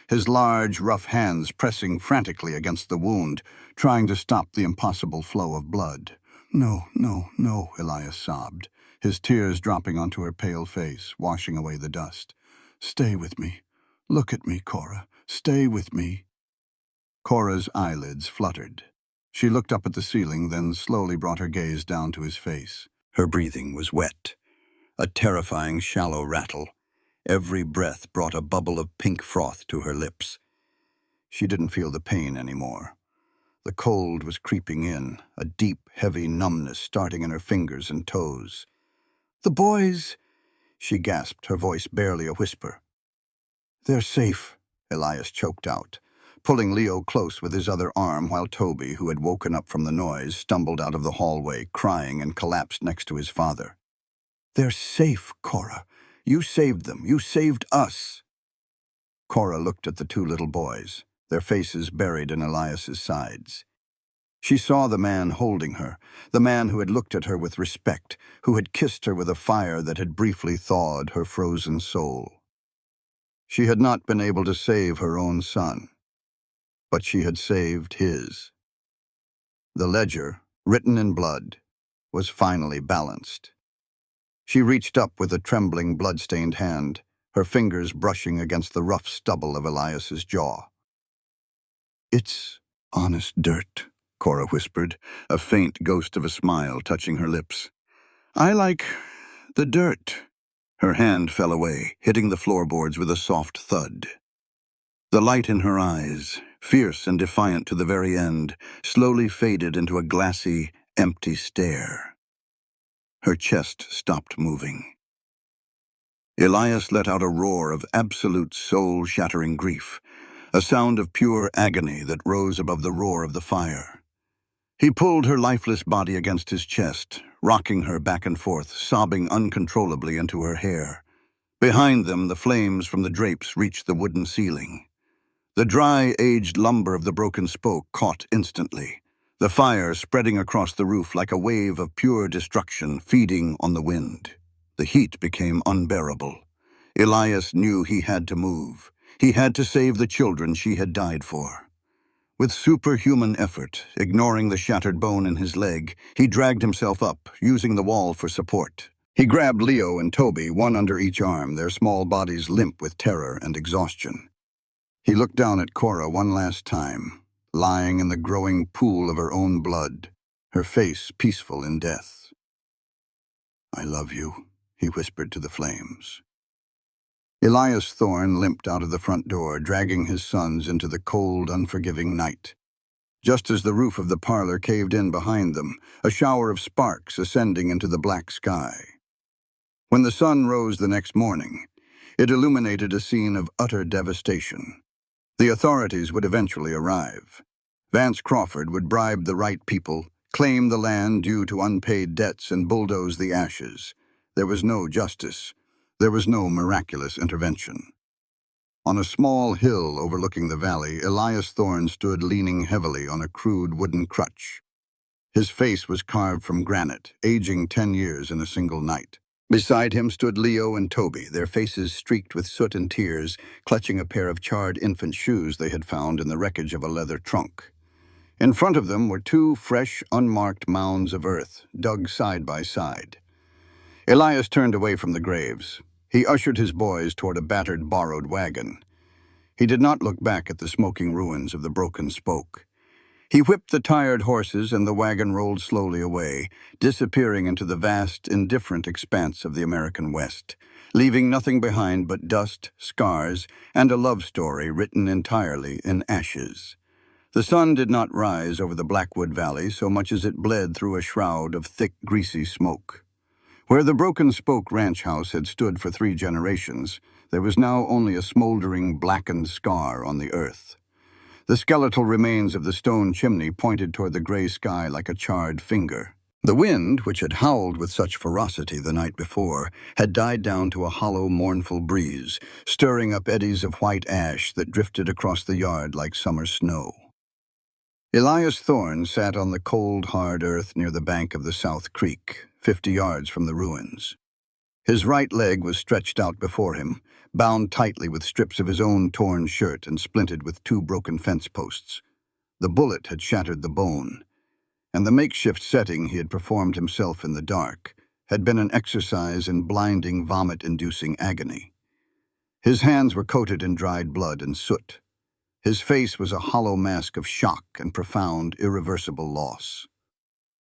his large, rough hands pressing frantically against the wound, trying to stop the impossible flow of blood. "No, no, no," Elias sobbed, his tears dropping onto her pale face, washing away the dust. "Stay with me. Look at me, Cora. Stay with me." Cora's eyelids fluttered. She looked up at the ceiling, then slowly brought her gaze down to his face. Her breathing was wet, a terrifying shallow rattle. Every breath brought a bubble of pink froth to her lips. She didn't feel the pain anymore. The cold was creeping in, a deep, heavy numbness starting in her fingers and toes. "The boys," she gasped, her voice barely a whisper. "They're safe," Elias choked out, pulling Leo close with his other arm while Toby, who had woken up from the noise, stumbled out of the hallway, crying, and collapsed next to his father. "They're safe, Cora. You saved them. You saved us." Cora looked at the two little boys, their faces buried in Elias's sides. She saw the man holding her, the man who had looked at her with respect, who had kissed her with a fire that had briefly thawed her frozen soul. She had not been able to save her own son, but she had saved his. The ledger, written in blood, was finally balanced. She reached up with a trembling, blood-stained hand, her fingers brushing against the rough stubble of Elias's jaw. "It's honest dirt," Cora whispered, a faint ghost of a smile touching her lips. "I like the dirt." Her hand fell away, hitting the floorboards with a soft thud. The light in her eyes, fierce and defiant to the very end, slowly faded into a glassy, empty stare. Her chest stopped moving. Elias let out a roar of absolute soul-shattering grief, a sound of pure agony that rose above the roar of the fire. He pulled her lifeless body against his chest, rocking her back and forth, sobbing uncontrollably into her hair. Behind them, the flames from the drapes reached the wooden ceiling. The dry, aged lumber of the broken spoke caught instantly, the fire spreading across the roof like a wave of pure destruction feeding on the wind. The heat became unbearable. Elias knew he had to move. He had to save the children she had died for. With superhuman effort, ignoring the shattered bone in his leg, he dragged himself up, using the wall for support. He grabbed Leo and Toby, one under each arm, their small bodies limp with terror and exhaustion. He looked down at Cora one last time, lying in the growing pool of her own blood, her face peaceful in death. "I love you," he whispered to the flames. Elias Thorne limped out of the front door, dragging his sons into the cold, unforgiving night. Just as the roof of the parlor caved in behind them, a shower of sparks ascending into the black sky. When the sun rose the next morning, it illuminated a scene of utter devastation. The authorities would eventually arrive. Vance Crawford would bribe the right people, claim the land due to unpaid debts, and bulldoze the ashes. There was no justice. There was no miraculous intervention. On a small hill overlooking the valley, Elias Thorne stood leaning heavily on a crude wooden crutch. His face was carved from granite, aging 10 years in a single night. Beside him stood Leo and Toby, their faces streaked with soot and tears, clutching a pair of charred infant shoes they had found in the wreckage of a leather trunk. In front of them were two fresh, unmarked mounds of earth, dug side by side. Elias turned away from the graves. He ushered his boys toward a battered, borrowed wagon. He did not look back at the smoking ruins of the broken spoke. He whipped the tired horses, and the wagon rolled slowly away, disappearing into the vast, indifferent expanse of the American West, leaving nothing behind but dust, scars, and a love story written entirely in ashes. The sun did not rise over the Blackwood Valley so much as it bled through a shroud of thick, greasy smoke. Where the broken spoke ranch house had stood for 3 generations, there was now only a smoldering, blackened scar on the earth. The skeletal remains of the stone chimney pointed toward the gray sky like a charred finger. The wind, which had howled with such ferocity the night before, had died down to a hollow, mournful breeze, stirring up eddies of white ash that drifted across the yard like summer snow. Elias Thorne sat on the cold, hard earth near the bank of the South Creek, 50 yards from the ruins. His right leg was stretched out before him, bound tightly with strips of his own torn shirt and splinted with 2 broken fence posts. The bullet had shattered the bone, and the makeshift setting he had performed himself in the dark had been an exercise in blinding, vomit-inducing agony. His hands were coated in dried blood and soot. His face was a hollow mask of shock and profound, irreversible loss.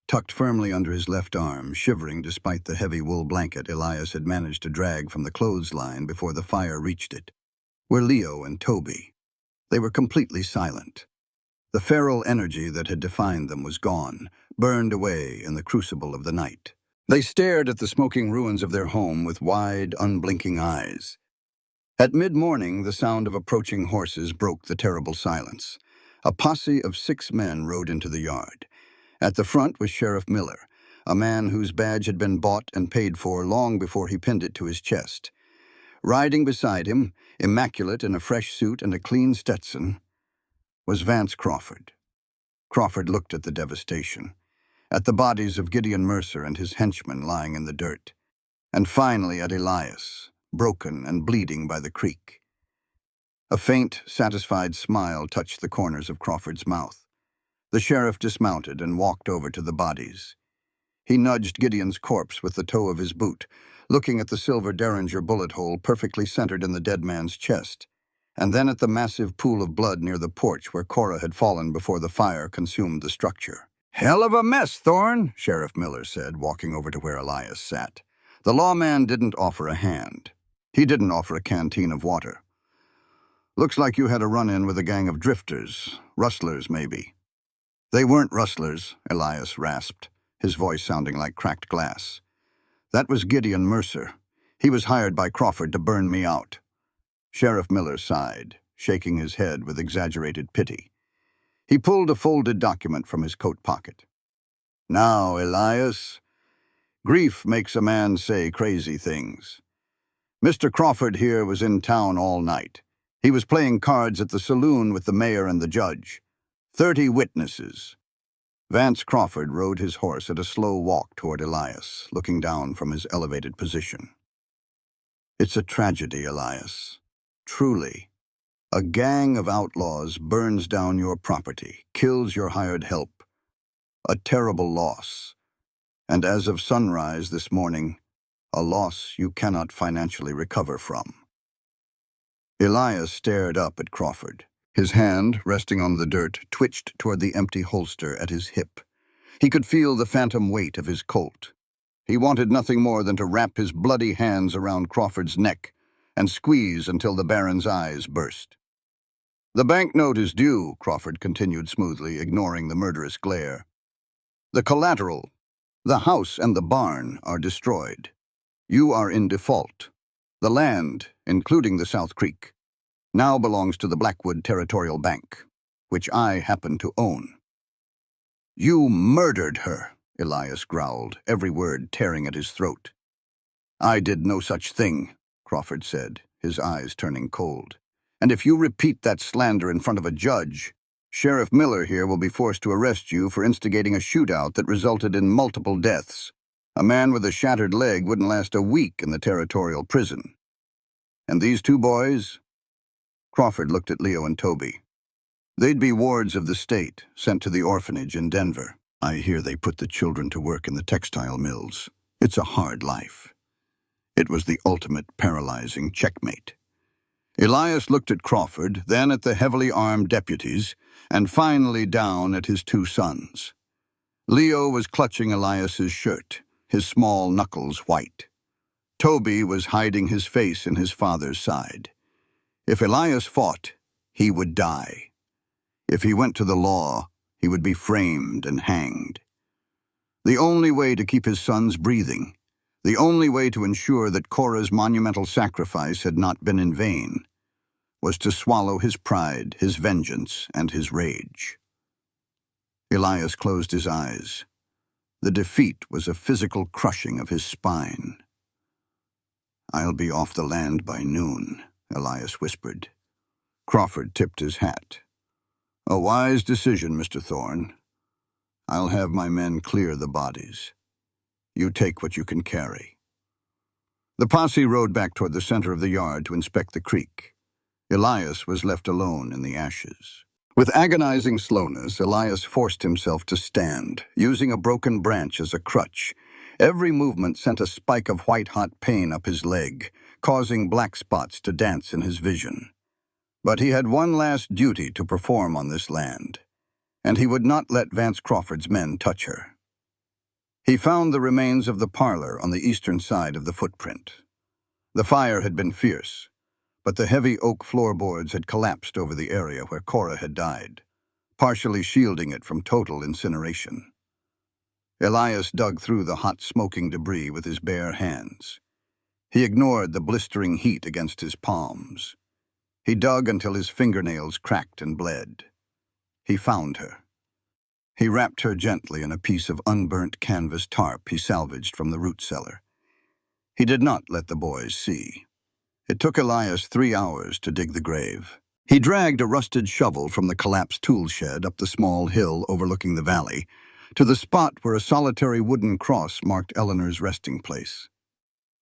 Tucked firmly under his left arm, shivering despite the heavy wool blanket Elias had managed to drag from the clothesline before the fire reached it, were Leo and Toby. They were completely silent. The feral energy that had defined them was gone, burned away in the crucible of the night. They stared at the smoking ruins of their home with wide, unblinking eyes. At mid-morning, the sound of approaching horses broke the terrible silence. A posse of 6 men rode into the yard. At the front was Sheriff Miller, a man whose badge had been bought and paid for long before he pinned it to his chest. Riding beside him, immaculate in a fresh suit and a clean Stetson, was Vance Crawford. Crawford looked at the devastation, at the bodies of Gideon Mercer and his henchmen lying in the dirt, and finally at Elias, broken and bleeding by the creek. A faint, satisfied smile touched the corners of Crawford's mouth. The sheriff dismounted and walked over to the bodies. He nudged Gideon's corpse with the toe of his boot, looking at the silver Derringer bullet hole perfectly centered in the dead man's chest, and then at the massive pool of blood near the porch where Cora had fallen before the fire consumed the structure. "Hell of a mess, Thorne," Sheriff Miller said, walking over to where Elias sat. The lawman didn't offer a hand. He didn't offer a canteen of water. "Looks like you had a run-in with a gang of drifters, rustlers maybe." "They weren't rustlers," Elias rasped, his voice sounding like cracked glass. "That was Gideon Mercer. He was hired by Crawford to burn me out." Sheriff Miller sighed, shaking his head with exaggerated pity. He pulled a folded document from his coat pocket. "Now, Elias, grief makes a man say crazy things. Mr. Crawford here was in town all night. He was playing cards at the saloon with the mayor and the judge. 30 witnesses." Vance Crawford rode his horse at a slow walk toward Elias, looking down from his elevated position. "It's a tragedy, Elias. Truly. A gang of outlaws burns down your property, kills your hired help. A terrible loss. And as of sunrise this morning, a loss you cannot financially recover from." Elias stared up at Crawford. His hand, resting on the dirt, twitched toward the empty holster at his hip. He could feel the phantom weight of his Colt. He wanted nothing more than to wrap his bloody hands around Crawford's neck and squeeze until the Baron's eyes burst. "The banknote is due," Crawford continued smoothly, ignoring the murderous glare. "The collateral, the house and the barn, are destroyed. You are in default. The land, including the South Creek, now belongs to the Blackwood Territorial Bank, which I happen to own." "You murdered her," Elias growled, every word tearing at his throat. "I did no such thing," Crawford said, his eyes turning cold. "And if you repeat that slander in front of a judge, Sheriff Miller here will be forced to arrest you for instigating a shootout that resulted in multiple deaths. A man with a shattered leg wouldn't last a week in the territorial prison. And these 2 boys?" Crawford looked at Leo and Toby. "They'd be wards of the state, sent to the orphanage in Denver. I hear they put the children to work in the textile mills. It's a hard life." It was the ultimate paralyzing checkmate. Elias looked at Crawford, then at the heavily armed deputies, and finally down at his 2 sons. Leo was clutching Elias's shirt, his small knuckles white. Toby was hiding his face in his father's side. If Elias fought, he would die. If he went to the law, he would be framed and hanged. The only way to keep his sons breathing, the only way to ensure that Cora's monumental sacrifice had not been in vain, was to swallow his pride, his vengeance, and his rage. Elias closed his eyes. The defeat was a physical crushing of his spine. "I'll be off the land by noon," Elias whispered. Crawford tipped his hat. "A wise decision, Mr. Thorne. I'll have my men clear the bodies. You take what you can carry." The posse rode back toward the center of the yard to inspect the creek. Elias was left alone in the ashes. With agonizing slowness, Elias forced himself to stand, using a broken branch as a crutch. Every movement sent a spike of white-hot pain up his leg, causing black spots to dance in his vision. But he had one last duty to perform on this land, and he would not let Vance Crawford's men touch her. He found the remains of the parlor on the eastern side of the footprint. The fire had been fierce, but the heavy oak floorboards had collapsed over the area where Cora had died, partially shielding it from total incineration. Elias dug through the hot, smoking debris with his bare hands. He ignored the blistering heat against his palms. He dug until his fingernails cracked and bled. He found her. He wrapped her gently in a piece of unburnt canvas tarp he salvaged from the root cellar. He did not let the boys see. It took Elias 3 hours to dig the grave. He dragged a rusted shovel from the collapsed tool shed up the small hill overlooking the valley to the spot where a solitary wooden cross marked Eleanor's resting place.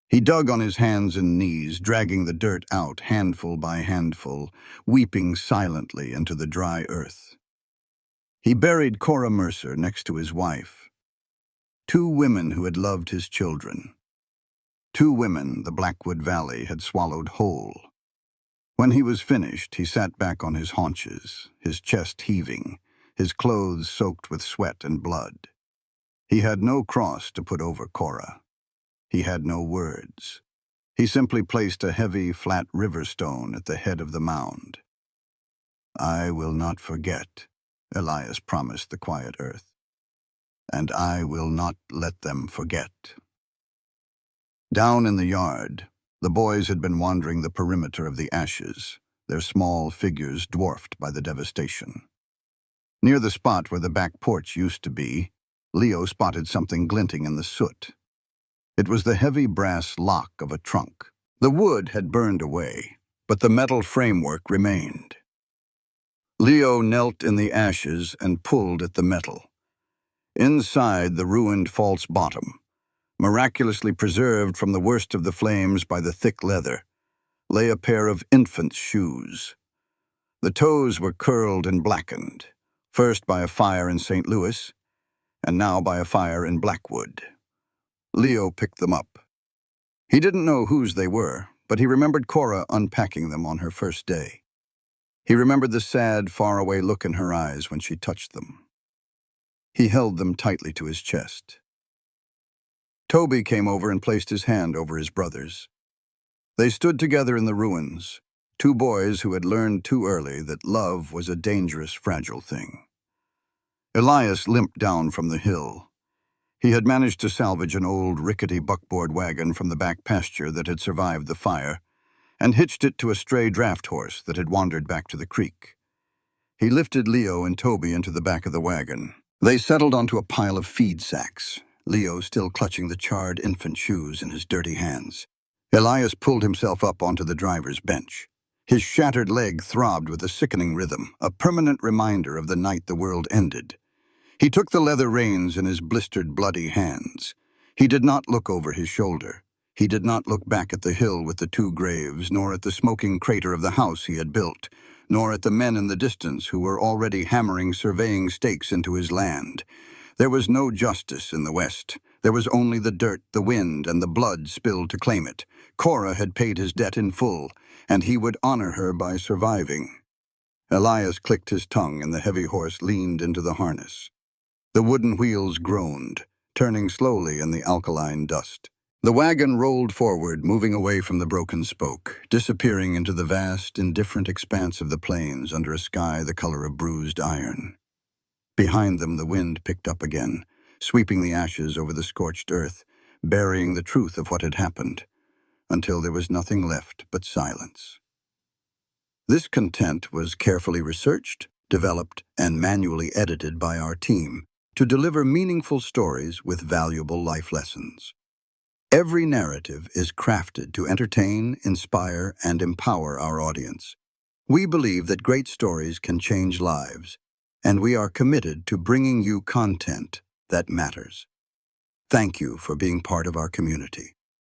He dug on his hands and knees, dragging the dirt out handful by handful, weeping silently into the dry earth. He buried Cora Mercer next to his wife. 2 women who had loved his children. 2 women the Blackwood Valley had swallowed whole. When he was finished, he sat back on his haunches, his chest heaving, his clothes soaked with sweat and blood. He had no cross to put over Cora. He had no words. He simply placed a heavy, flat river stone at the head of the mound. "I will not forget," Elias promised the quiet earth. "And I will not let them forget." Down in the yard, the boys had been wandering the perimeter of the ashes, their small figures dwarfed by the devastation. Near the spot where the back porch used to be, Leo spotted something glinting in the soot. It was the heavy brass lock of a trunk. The wood had burned away, but the metal framework remained. Leo knelt in the ashes and pulled at the metal. Inside the ruined false bottom, miraculously preserved from the worst of the flames by the thick leather, lay a pair of infant's shoes. The toes were curled and blackened, first by a fire in St. Louis, and now by a fire in Blackwood. Leo picked them up. He didn't know whose they were, but he remembered Cora unpacking them on her first day. He remembered the sad, faraway look in her eyes when she touched them. He held them tightly to his chest. Toby came over and placed his hand over his brother's. They stood together in the ruins, 2 boys who had learned too early that love was a dangerous, fragile thing. Elias limped down from the hill. He had managed to salvage an old, rickety buckboard wagon from the back pasture that had survived the fire, and hitched it to a stray draft horse that had wandered back to the creek. He lifted Leo and Toby into the back of the wagon. They settled onto a pile of feed sacks, Leo still clutching the charred infant shoes in his dirty hands. Elias pulled himself up onto the driver's bench. His shattered leg throbbed with a sickening rhythm, a permanent reminder of the night the world ended. He took the leather reins in his blistered, bloody hands. He did not look over his shoulder. He did not look back at the hill with the 2 graves, nor at the smoking crater of the house he had built, nor at the men in the distance who were already hammering surveying stakes into his land. There was no justice in the West. There was only the dirt, the wind, and the blood spilled to claim it. Cora had paid his debt in full, and he would honor her by surviving. Elias clicked his tongue, and the heavy horse leaned into the harness. The wooden wheels groaned, turning slowly in the alkaline dust. The wagon rolled forward, moving away from the broken spoke, disappearing into the vast, indifferent expanse of the plains under a sky the color of bruised iron. Behind them, the wind picked up again, sweeping the ashes over the scorched earth, burying the truth of what had happened, until there was nothing left but silence. This content was carefully researched, developed, and manually edited by our team to deliver meaningful stories with valuable life lessons. Every narrative is crafted to entertain, inspire, and empower our audience. We believe that great stories can change lives, and we are committed to bringing you content that matters. Thank you for being part of our community.